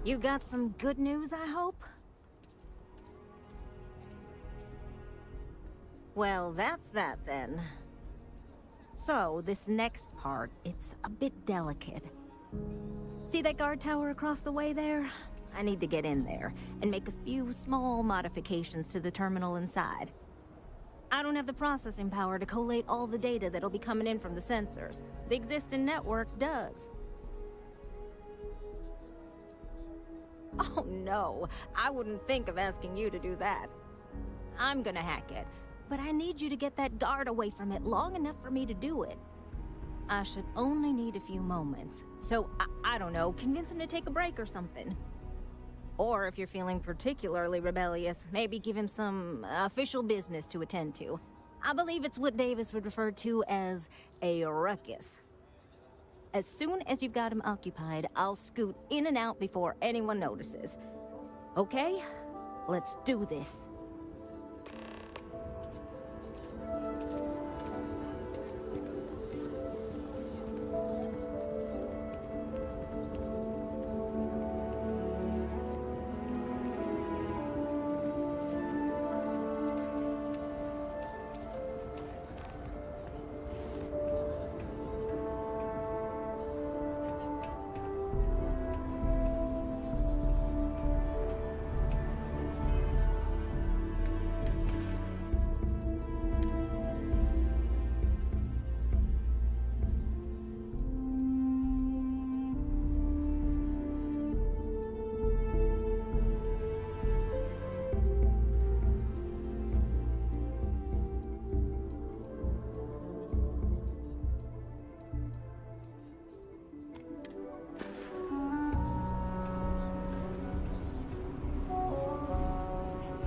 You got some good news, I hope? Well, that's that then. So, this next part, it's a bit delicate. See that guard tower across the way there? I need to get in there and make a few small modifications to the terminal inside. I don't have the processing power to collate all the data that'll be coming in from the sensors. The existing network does. Oh no, I wouldn't think of asking you to do that. I'm gonna hack it, but I need you to get that guard away from it long enough for me to do it. I should only need a few moments, so I don't know, convince him to take a break or something. Or if you're feeling particularly rebellious, maybe give him some official business to attend to. I believe it's what Davis would refer to as a ruckus. As soon as you've got him occupied, I'll scoot in and out before anyone notices. Okay? Let's do this.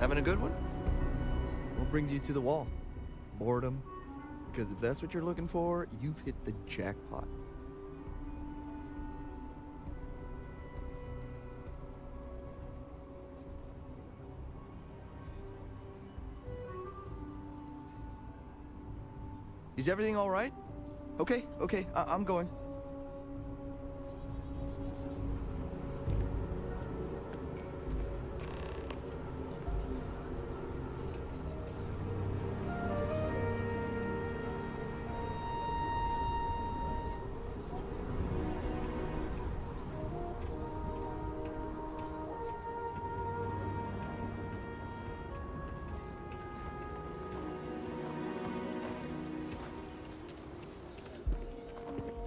Having a good one? What brings you to the wall? Boredom? Because if that's what you're looking for, you've hit the jackpot. Is everything all right? Okay, I'm going.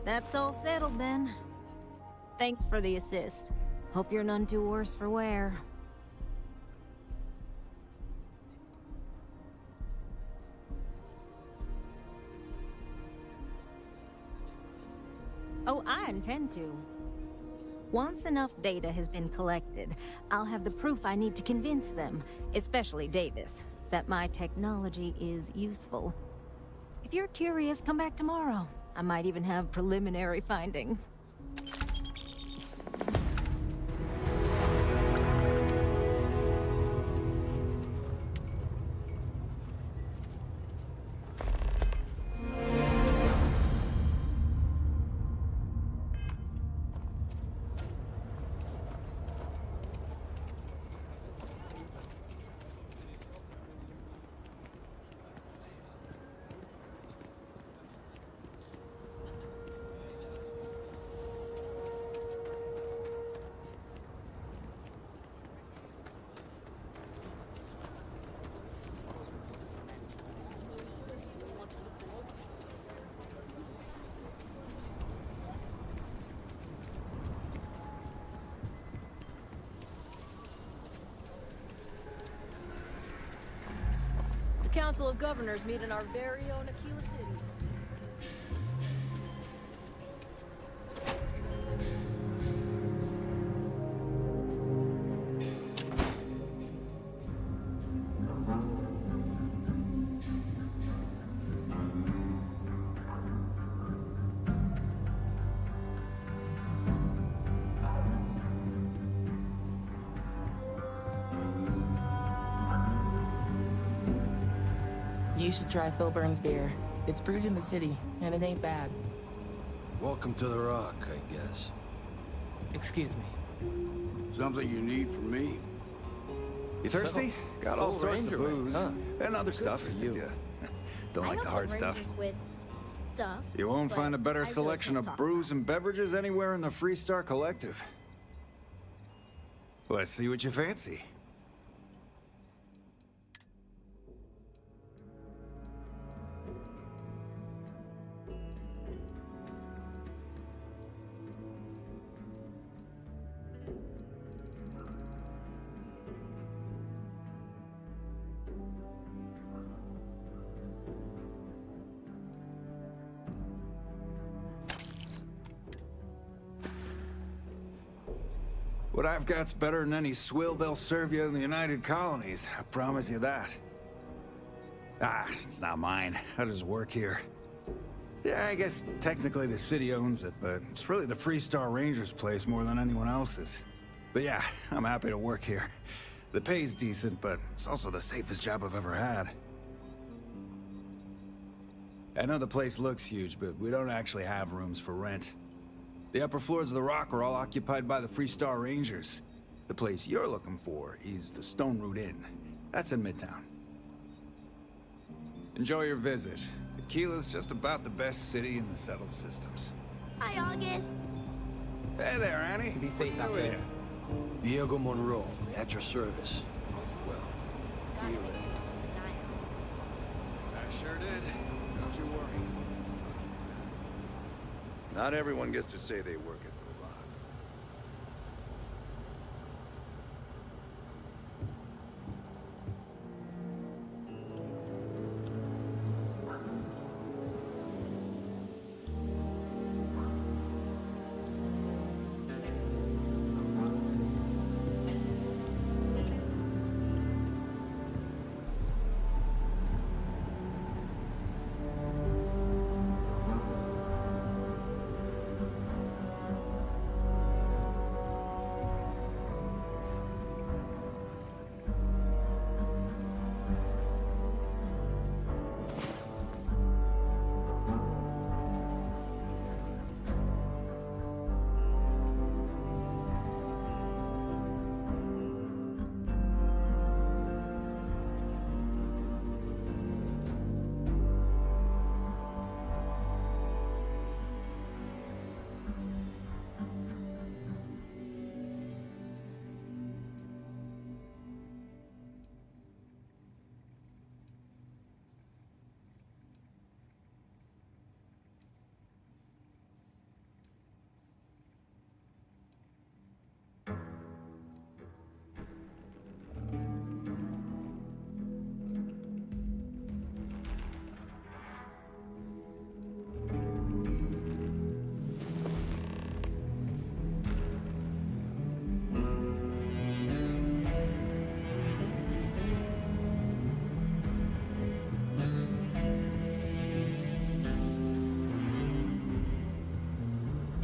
That's all settled then. Thanks for the assist. Hope you're none too worse for wear. Oh, I intend to. Once enough data has been collected, I'll have the proof I need to convince them, especially Davis, that my technology is useful. If you're curious, come back tomorrow. I might even have preliminary findings. The Council of Governors meet in our very own Aquila City. You should try Philburn's beer. It's brewed in the city, and it ain't bad. Welcome to the Rock, I guess. Excuse me. Something you need from me? You thirsty? Got all sorts of booze and other stuff. For you. Don't like the hard stuff. With stuff. You won't but find a better I really selection can't of talk brews and beverages anywhere in the Freestar Collective. Let's see what you fancy. What I've got's better than any swill they'll serve you in the United Colonies. I promise you that. Ah, it's not mine. I just work here. Yeah, I guess technically the city owns it, but it's really the Freestar Rangers' place more than anyone else's. But yeah, I'm happy to work here. The pay's decent, but it's also the safest job I've ever had. I know the place looks huge, but we don't actually have rooms for rent. The upper floors of the Rock are all occupied by the Freestar Rangers. The place you're looking for is the Stone Root Inn. That's in Midtown. Enjoy your visit. Aquila's just about the best city in the settled systems. Hi, August. Hey there, Annie. Be safe out there. Diego Monroe, at your service. Well, you ready? I sure did. Don't you worry. Not everyone gets to say they work at the Rock.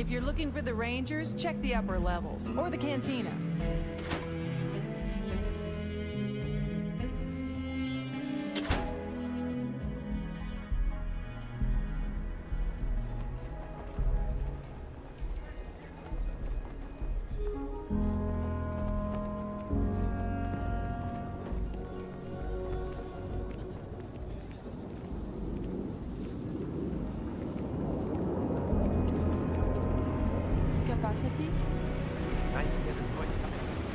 If you're looking for the Rangers, check the upper levels, or the cantina. Capacity? 97 point capacity.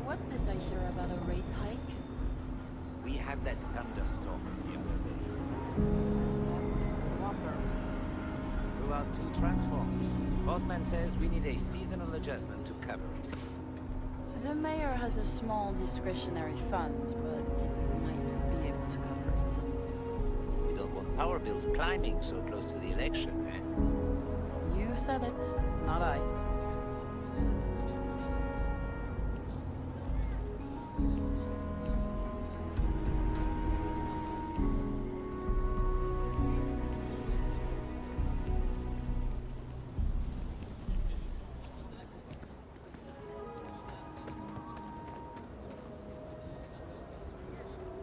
What's this I hear about a rate hike? We had that thunderstorm the other day. Whopper. We are too transformed. Bossman says we need a seasonal adjustment to cover it. The mayor has a small discretionary fund, but it might be able to cover it. We don't want power bills climbing so close to the election, eh? You said it, not I.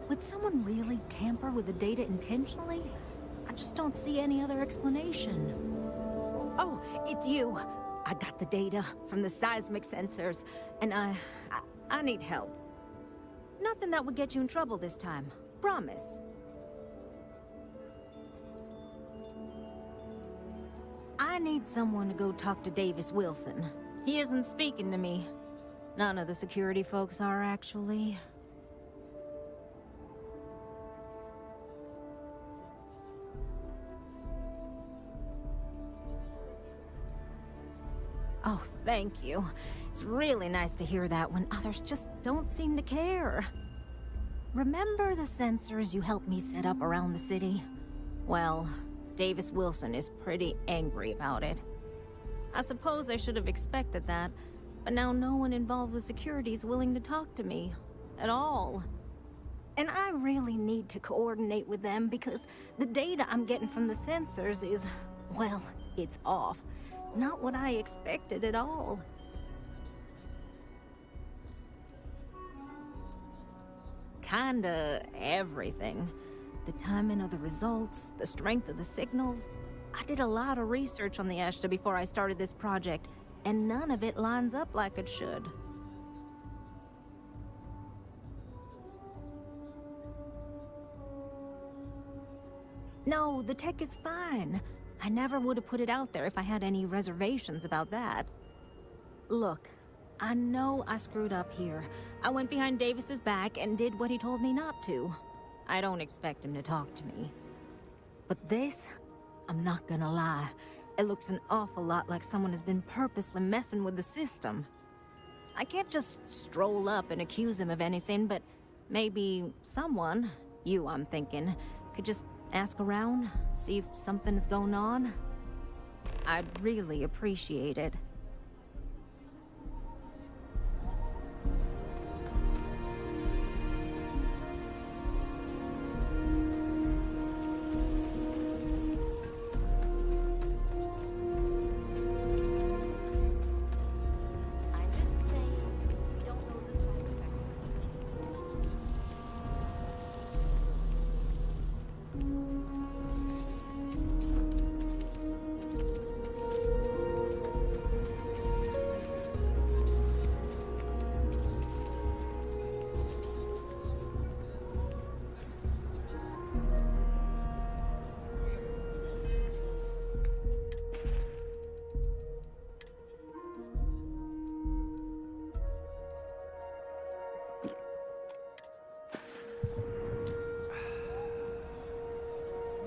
Would someone really tamper with the data intentionally? I just don't see any other explanation. Oh, it's you. I got the data from the seismic sensors, and I need help. Nothing that would get you in trouble this time. Promise. I need someone to go talk to Davis Wilson. He isn't speaking to me. None of the security folks are, actually. Oh, thank you. It's really nice to hear that when others just don't seem to care. Remember the sensors you helped me set up around the city? Well, Davis Wilson is pretty angry about it. I suppose I should have expected that, but now no one involved with security is willing to talk to me. At all. And I really need to coordinate with them because the data I'm getting from the sensors is, well, it's off. Not what I expected at all. Kinda everything. The timing of the results, the strength of the signals. I did a lot of research on the Ashta before I started this project, and none of it lines up like it should. No, the tech is fine. I never would have put it out there if I had any reservations about that. Look, I know I screwed up here. I went behind Davis's back and did what he told me not to. I don't expect him to talk to me. But this, I'm not gonna lie, it looks an awful lot like someone has been purposely messing with the system. I can't just stroll up and accuse him of anything, but maybe someone, you I'm thinking, could just ask around, see if something's going on. I'd really appreciate it. I'm just saying, we don't know the side effects.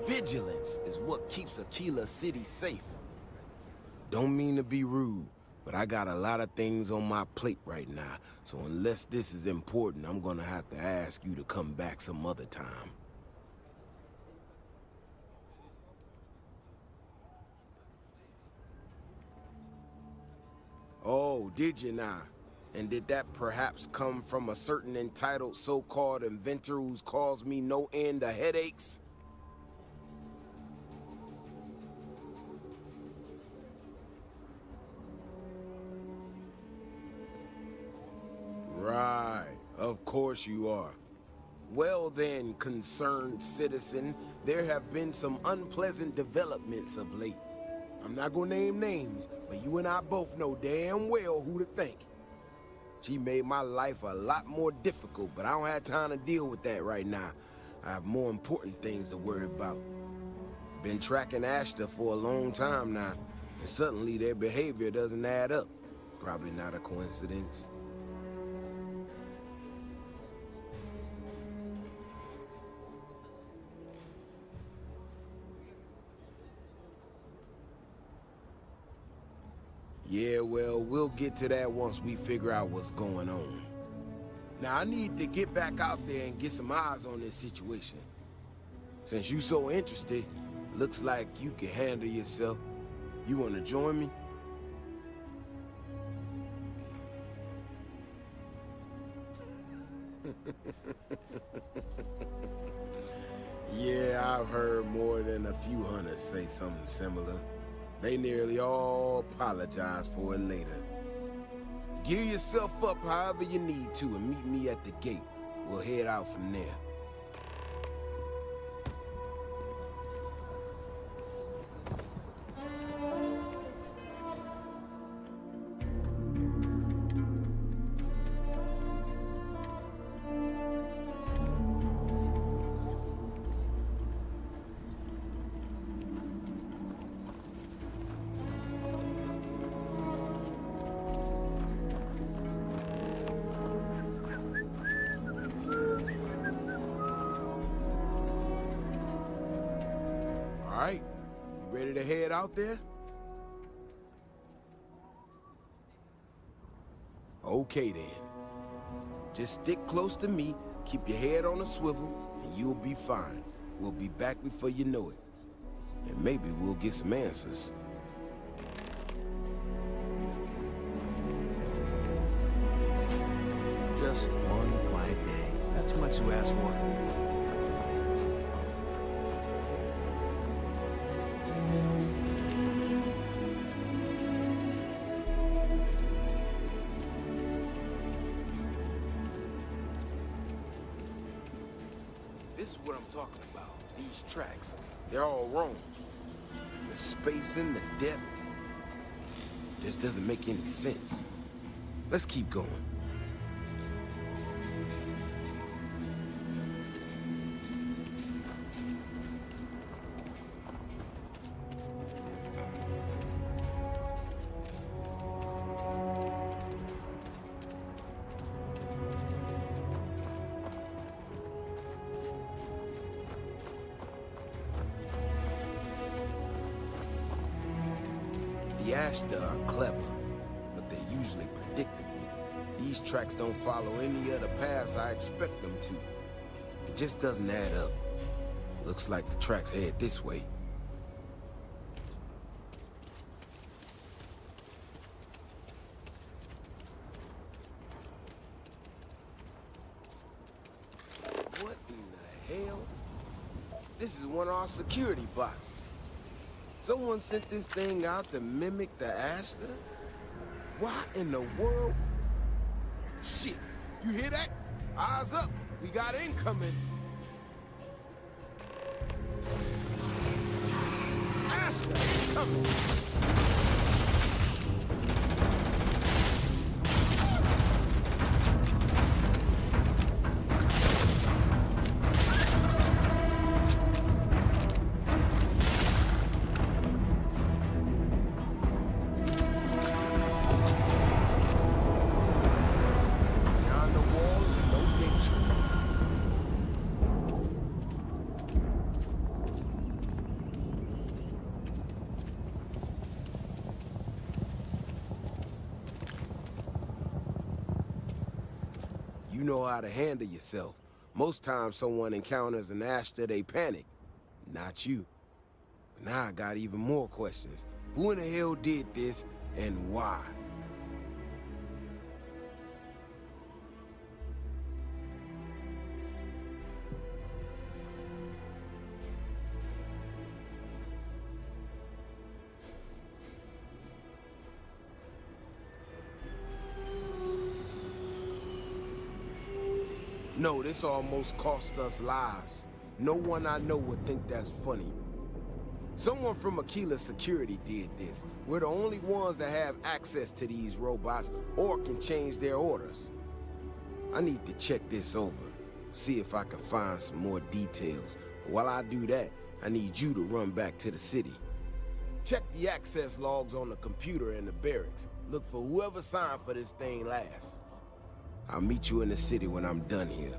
Vigilance is what keeps Aquila City safe. Don't mean to be rude, but I got a lot of things on my plate right now, so unless this is important, I'm gonna have to ask you to come back some other time. Oh, did you now? And did that perhaps come from a certain entitled so-called inventor who's caused me no end of headaches? Right, of course you are. Well then, concerned citizen, there have been some unpleasant developments of late. I'm not gonna name names, but you and I both know damn well who to thank. She made my life a lot more difficult, but I don't have time to deal with that right now. I have more important things to worry about. Been tracking Ashta for a long time now, and suddenly their behavior doesn't add up. Probably not a coincidence. Yeah, well, we'll get to that once we figure out what's going on. Now, I need to get back out there and get some eyes on this situation. Since you so interested, looks like you can handle yourself. You wanna join me? Yeah, I've heard more than a few hunters say something similar. They nearly all apologize for it later. Gear yourself up however you need to and meet me at the gate. We'll head out from there. All right, you ready to head out there? Okay then. Just stick close to me, keep your head on a swivel, and you'll be fine. We'll be back before you know it. And maybe we'll get some answers. Just one quiet day. Not too much to ask for. This is what I'm talking about. These tracks, they're all wrong. The spacing, the depth, just doesn't make any sense. Let's keep going. The Ashta are clever, but they're usually predictable. These tracks don't follow any other paths I expect them to. It just doesn't add up. Looks like the tracks head this way. What in the hell? This is one of our security bots. Someone sent this thing out to mimic the Ashta? Why in the world? Shit, you hear that? Eyes up, we got incoming. Ashta coming. You know how to handle yourself. Most times someone encounters an Ashta, they panic. Not you. Now I got even more questions. Who in the hell did this, and why? No, this almost cost us lives. No one I know would think that's funny. Someone from Aquila Security did this. We're the only ones that have access to these robots or can change their orders. I need to check this over, see if I can find some more details. While I do that, I need you to run back to the city. Check the access logs on the computer in the barracks. Look for whoever signed for this thing last. I'll meet you in the city when I'm done here.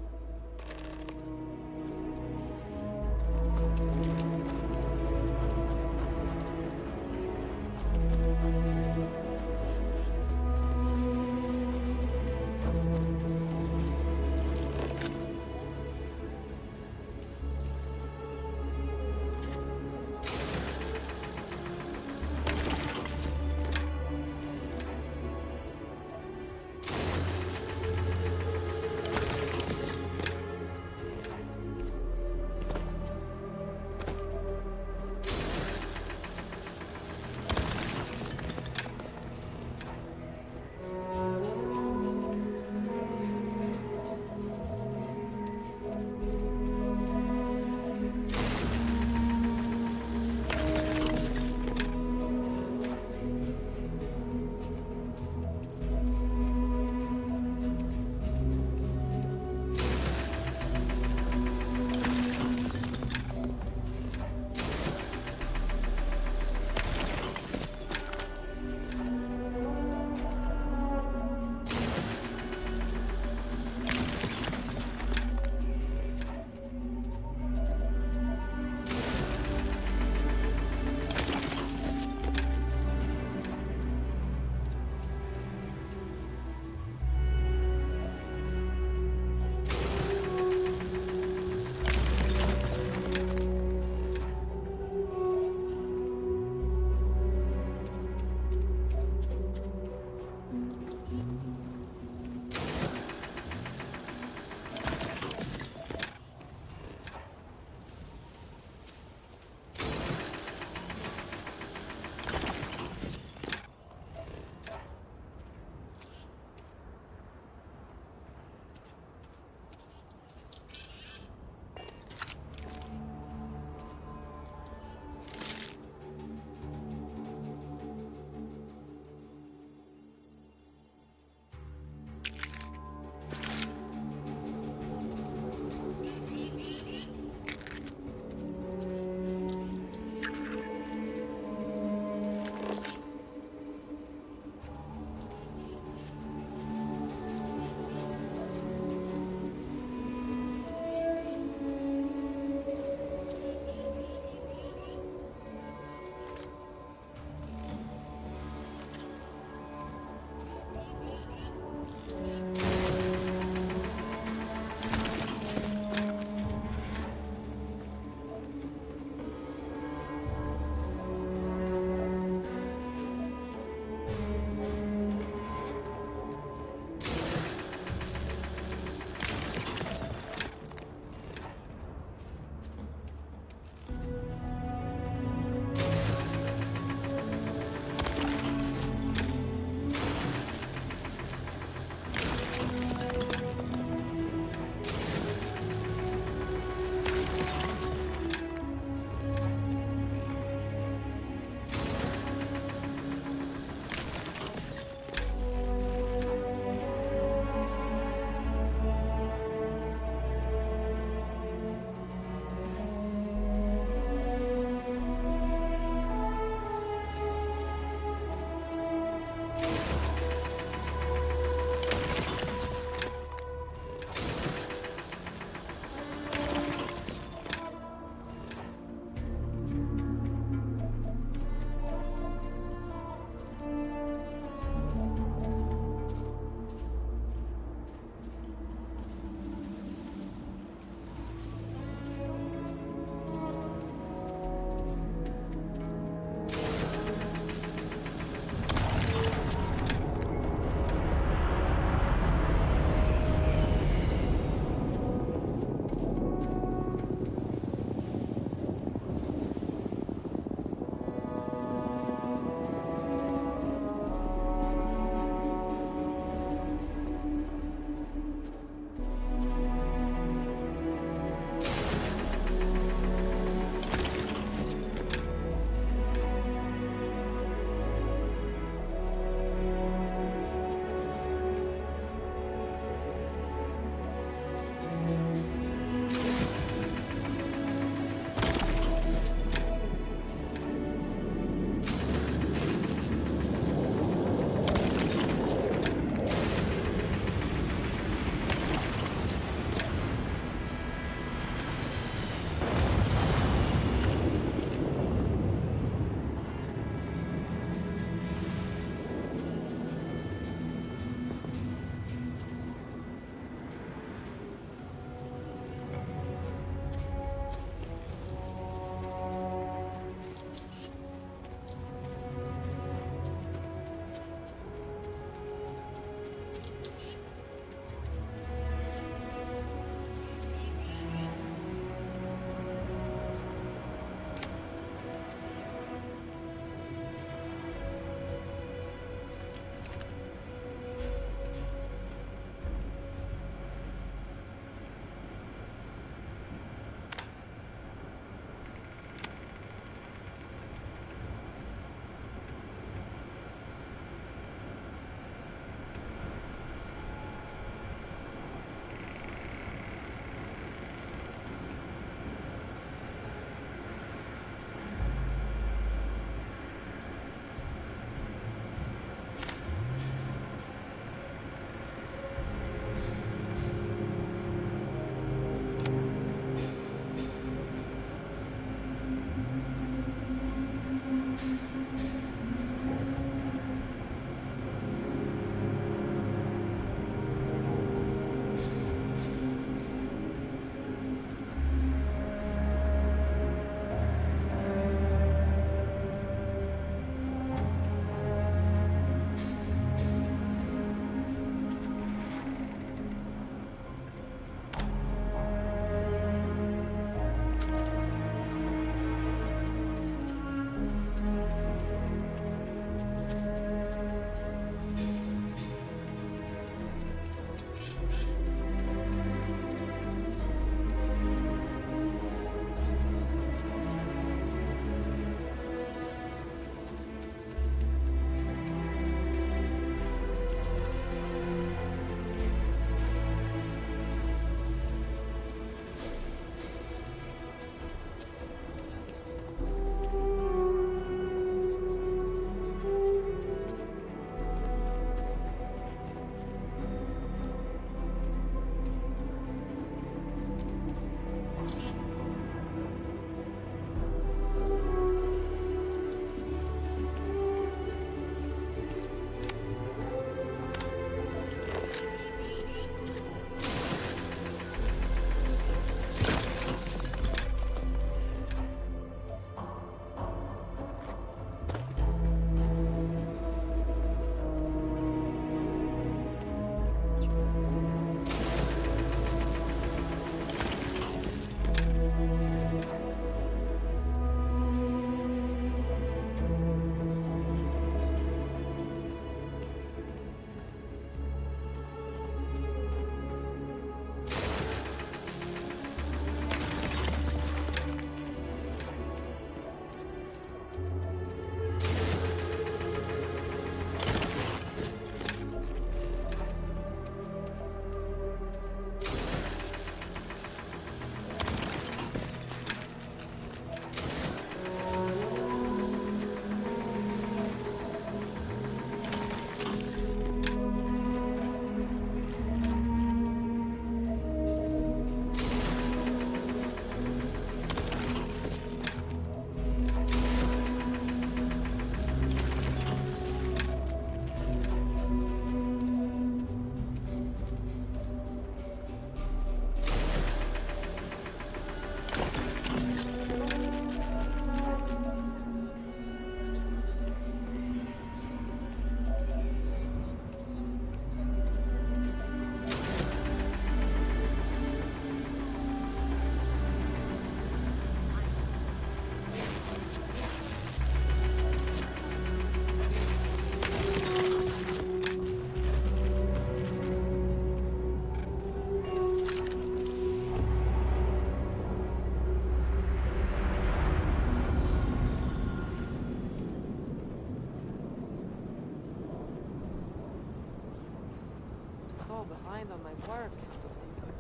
so behind on my work.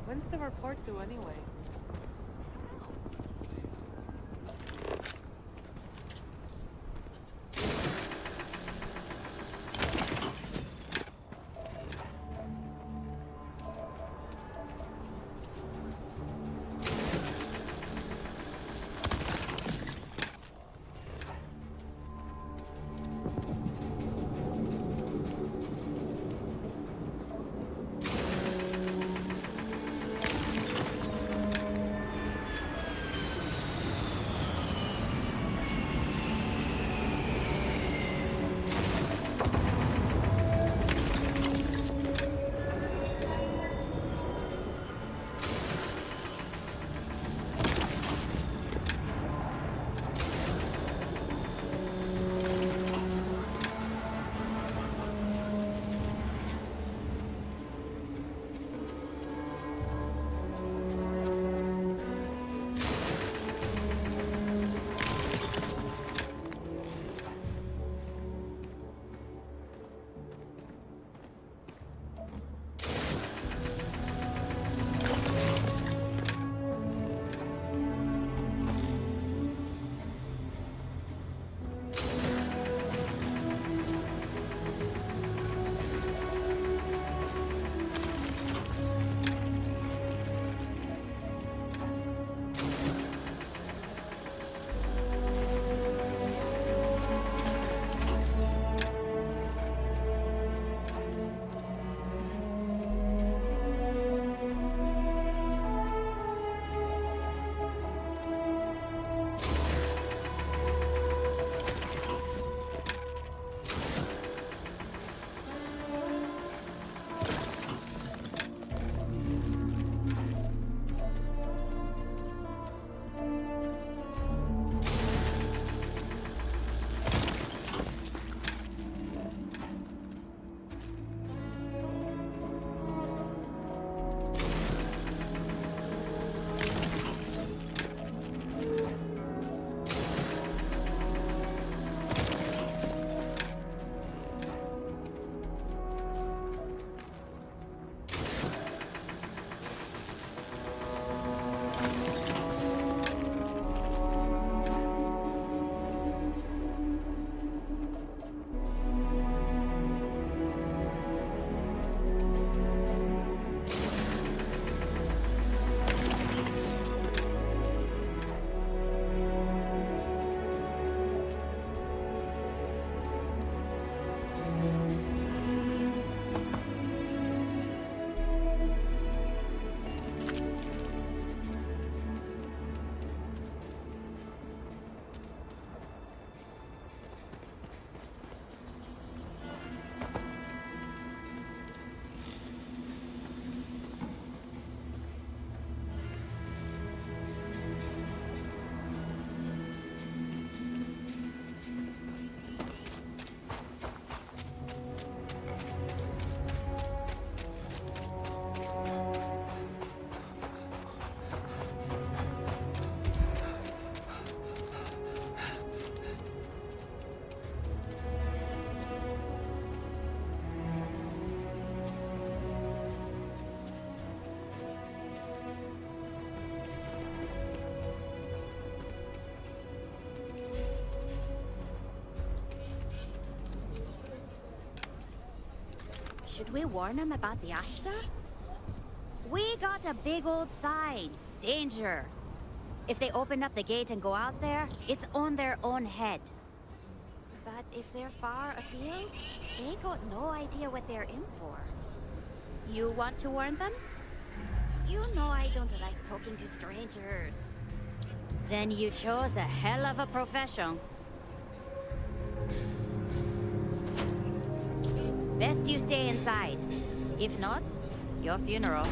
When's the report due anyway? Should we warn them about the Ashta? We got a big old sign. Danger. If they open up the gate and go out there, it's on their own head. But if they're far afield, they got no idea what they're in for. You want to warn them? You know I don't like talking to strangers. Then you chose a hell of a profession. Best you stay inside. If not, your funeral.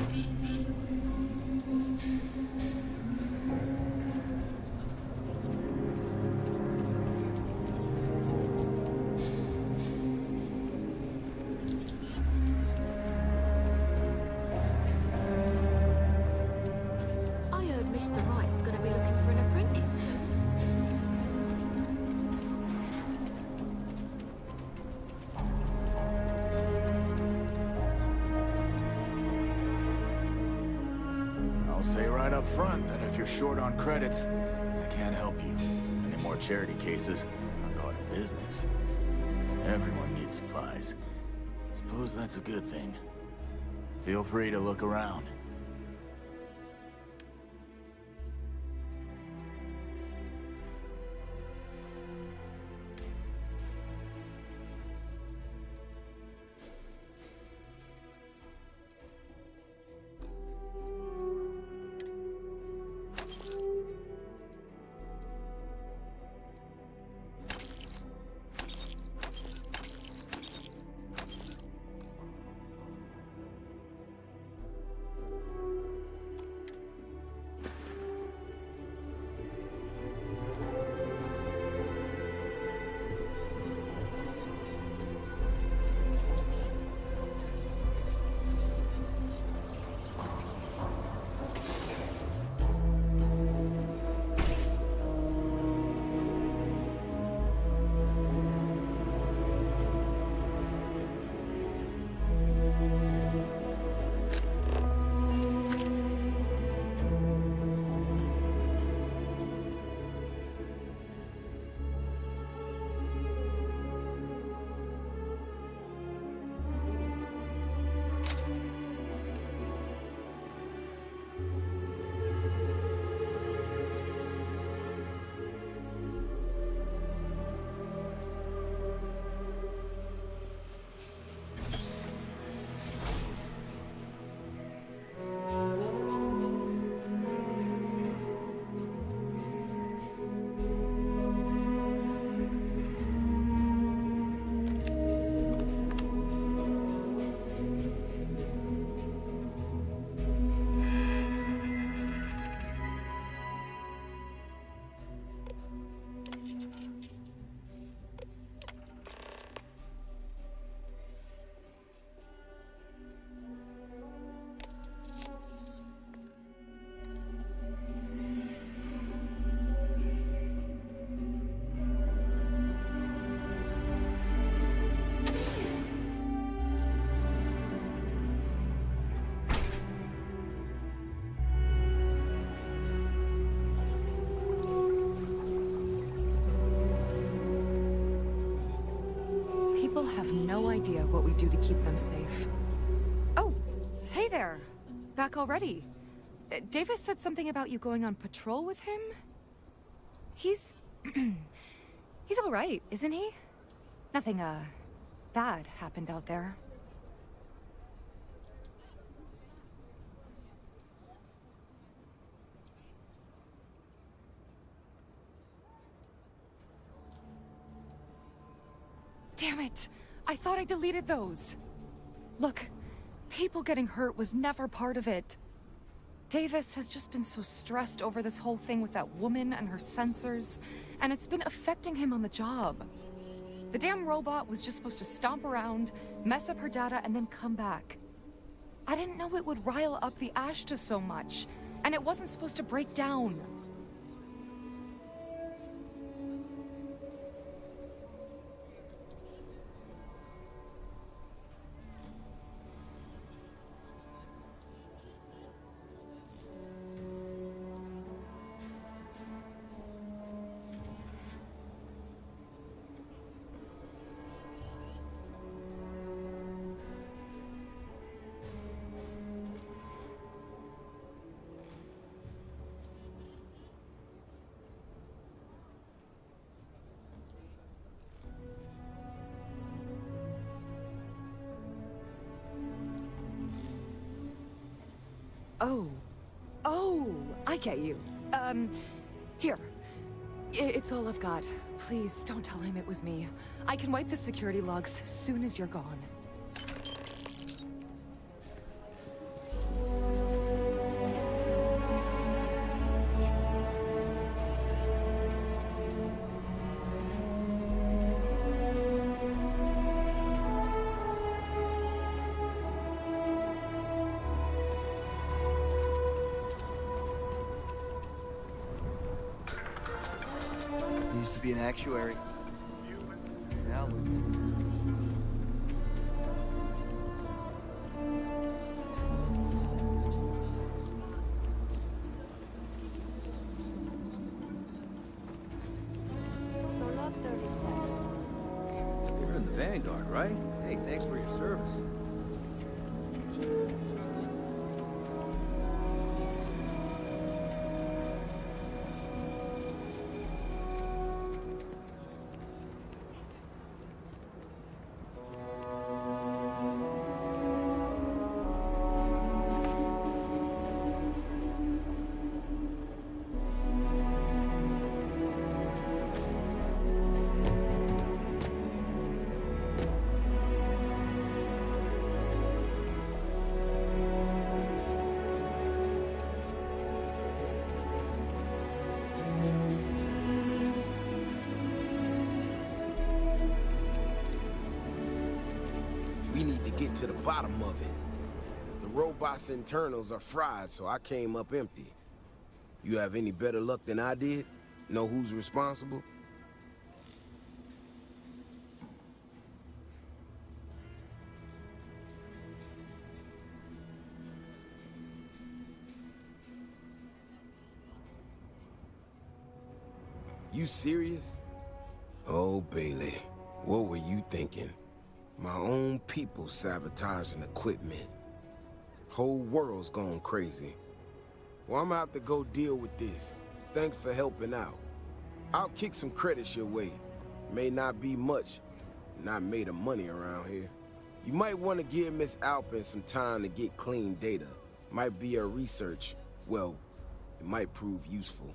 I heard Mr. Wright's gonna be looking for an apprentice soon. say right up front that if you're short on credits, I can't help you. Any more charity cases, I'll go out of business. Everyone needs supplies. Suppose that's a good thing. Feel free to look around. People have no idea what we do to keep them safe. Oh, hey there. Back already. Davis said something about you going on patrol with him? He's... he's all right, isn't he? Nothing, bad happened out there. Damn it! I thought I deleted those! Look, people getting hurt was never part of it. Davis has just been so stressed over this whole thing with that woman and her sensors, and it's been affecting him on the job. The damn robot was just supposed to stomp around, mess up her data, and then come back. I didn't know it would rile up the Ashta so much, and it wasn't supposed to break down. Oh, I get you. Here. It's all I've got. Please, don't tell him it was me. I can wipe the security logs as soon as you're gone. Used to be an actuary. Now 37. You're in the Vanguard, right? Hey, thanks for your service. We need to get to the bottom of it. The robot's internals are fried, so I came up empty. You have any better luck than I did? Know who's responsible? You serious? Oh, Bailey, what were you thinking? My own people sabotaging equipment. Whole world's gone crazy. Well, I'm gonna have to go deal with this. Thanks for helping out. I'll kick some credits your way. May not be much. Not made of money around here. You might want to give Miss Alpin some time to get clean data. Might be her research. Well, it might prove useful.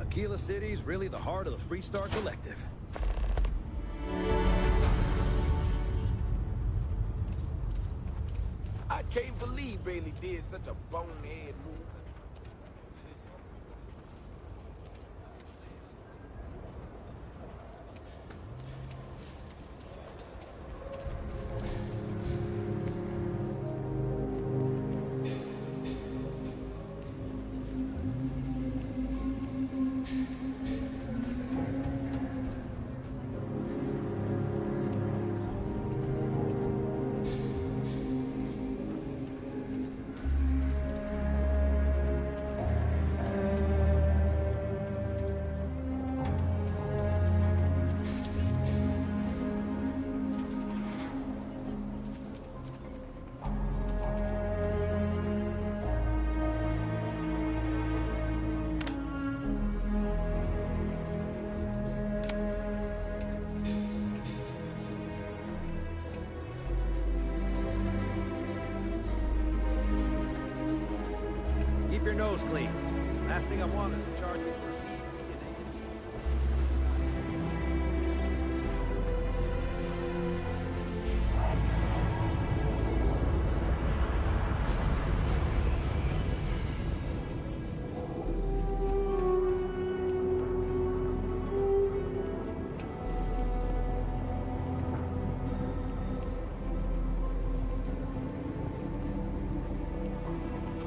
Aquila City's really the heart of the Freestar Collective. I can't believe Bailey did such a bonehead move. Keep your nose clean. Last thing I want is to charge you for a fee.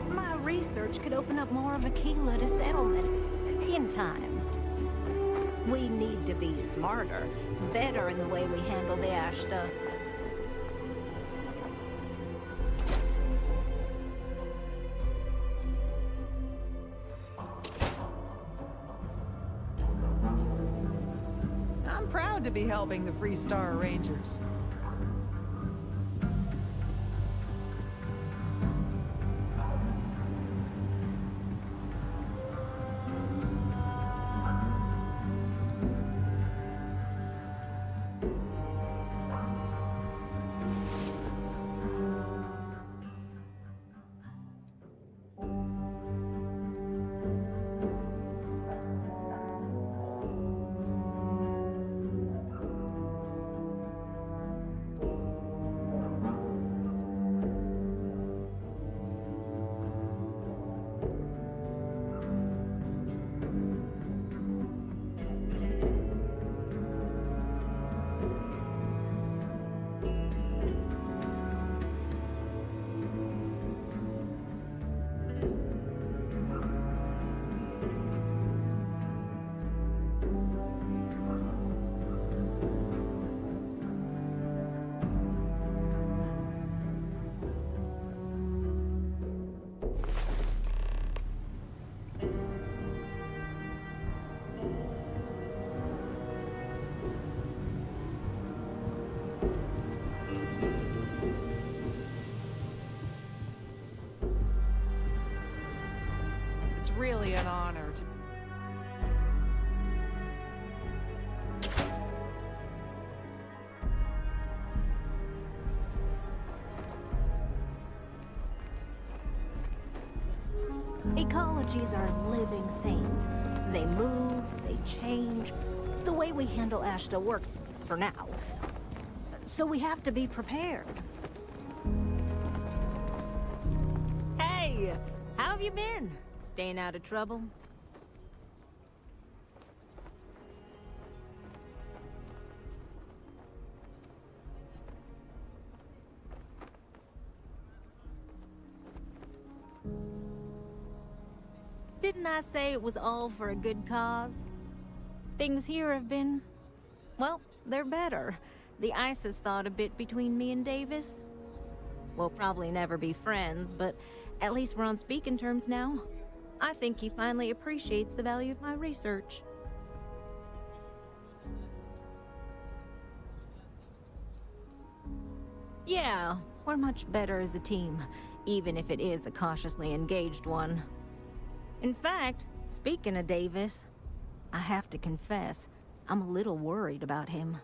My research could open up more of Aquila to settlement in time. We need to be smarter, better in the way we handle the ash stuff. I'm proud to be helping the Freestar Rangers. really an honor to... Ecologies are living things. They move, they change. The way we handle Ashta works for now. So we have to be prepared. Hey! How have you been? Staying out of trouble? Didn't I say it was all for a good cause? Things here have been... well, they're better. The ice has thawed a bit between me and Davis. We'll probably never be friends, but at least we're on speaking terms now. I think he finally appreciates the value of my research. Yeah, we're much better as a team, even if it is a cautiously engaged one. In fact, speaking of Davis, I have to confess, I'm a little worried about him.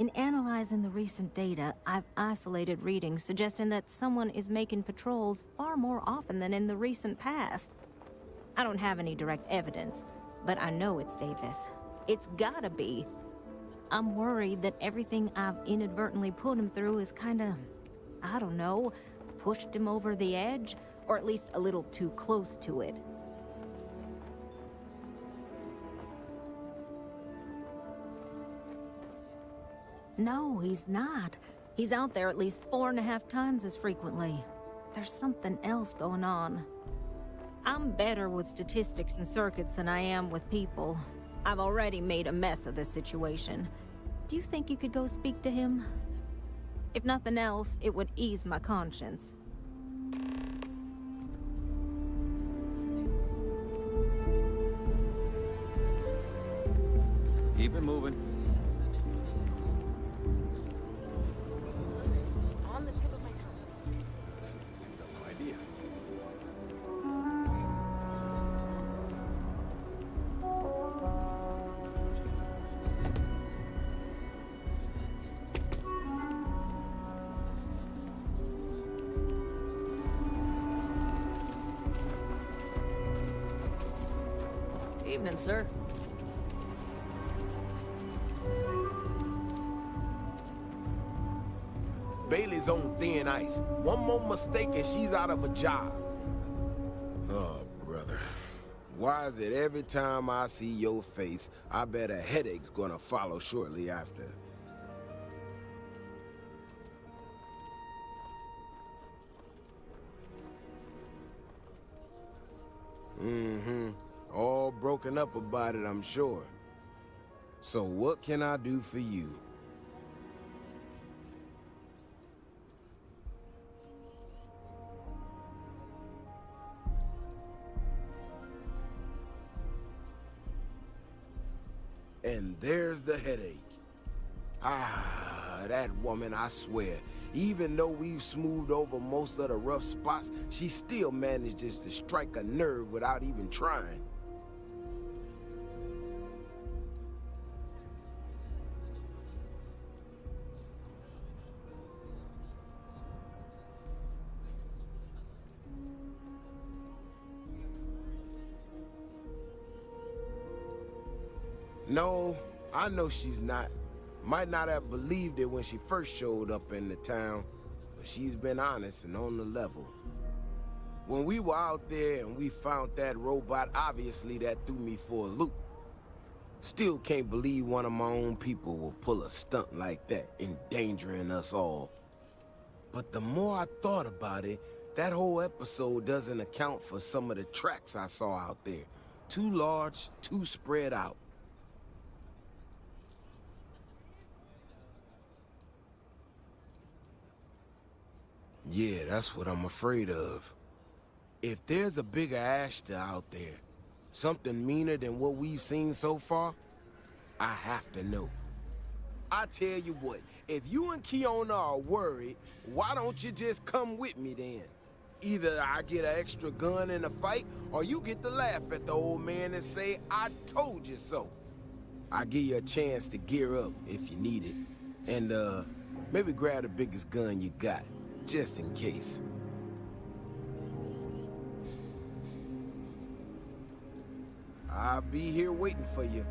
In analyzing the recent data, I've isolated readings suggesting that someone is making patrols far more often than in the recent past. I don't have any direct evidence, but I know it's Davis. It's gotta be. I'm worried that everything I've inadvertently put him through is kinda, I don't know, pushed him over the edge, or at least a little too close to it. No, he's not. He's out there at least 4.5 times as frequently. There's something else going on. I'm better with statistics and circuits than I am with people. I've already made a mess of this situation. Do you think you could go speak to him? If nothing else, it would ease my conscience. Keep it moving. On the tip of my tongue. No idea. Evening, sir. Bailey's on thin ice. One more mistake and she's out of a job. Oh, brother. Why is it every time I see your face, I bet a headache's gonna follow shortly after? Mm-hmm. All broken up about it, I'm sure. So what can I do for you? And there's the headache. Ah, that woman, I swear. Even though we've smoothed over most of the rough spots, she still manages to strike a nerve without even trying. No, I know she's not. Might not have believed it when she first showed up in the town, but she's been honest and on the level. When we were out there and we found that robot, obviously that threw me for a loop. Still can't believe one of my own people will pull a stunt like that, endangering us all. But the more I thought about it, that whole episode doesn't account for some of the tracks I saw out there. Too large, too spread out. Yeah, that's what I'm afraid of. If there's a bigger Ashta out there, something meaner than what we've seen so far, I have to know. I tell you what, if you and Kiona are worried, why don't you just come with me then? Either I get an extra gun in a fight, or you get to laugh at the old man and say, I told you so. I'll give you a chance to gear up if you need it. And, maybe grab the biggest gun you got, just in case. I'll be here waiting for you.